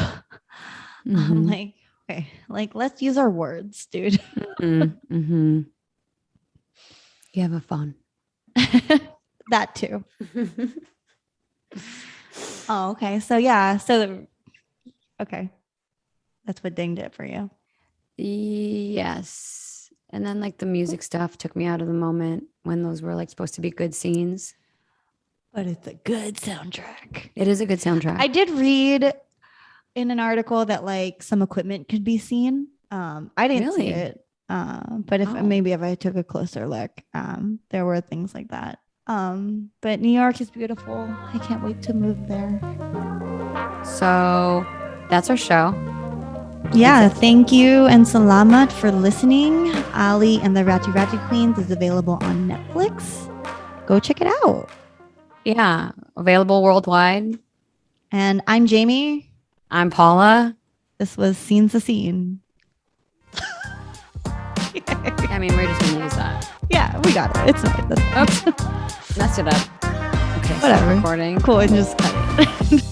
I'm like, okay, like let's use our words, dude. You have a fun. That too. Oh, okay. So yeah. Okay. That's what dinged it for you. Yes. And then like the music stuff took me out of the moment when those were like supposed to be good scenes. But it's a good soundtrack. It is a good soundtrack. I did read in an article that like some equipment could be seen. I didn't see it. But maybe if I took a closer look, there were things like that. But New York is beautiful. I can't wait to move there. So that's our show. Yeah, thank you and salamat for listening. Ali and the Ratu Ratu Queens is available on Netflix. Go check it out. Yeah, available worldwide. And I'm Jamie. I'm Paula. This was SNxSCN. I mean, we're just going to use that. Yeah, we got it. It's fine. Oops. Messed it up. Okay, whatever. Recording. Cool, and just cut it.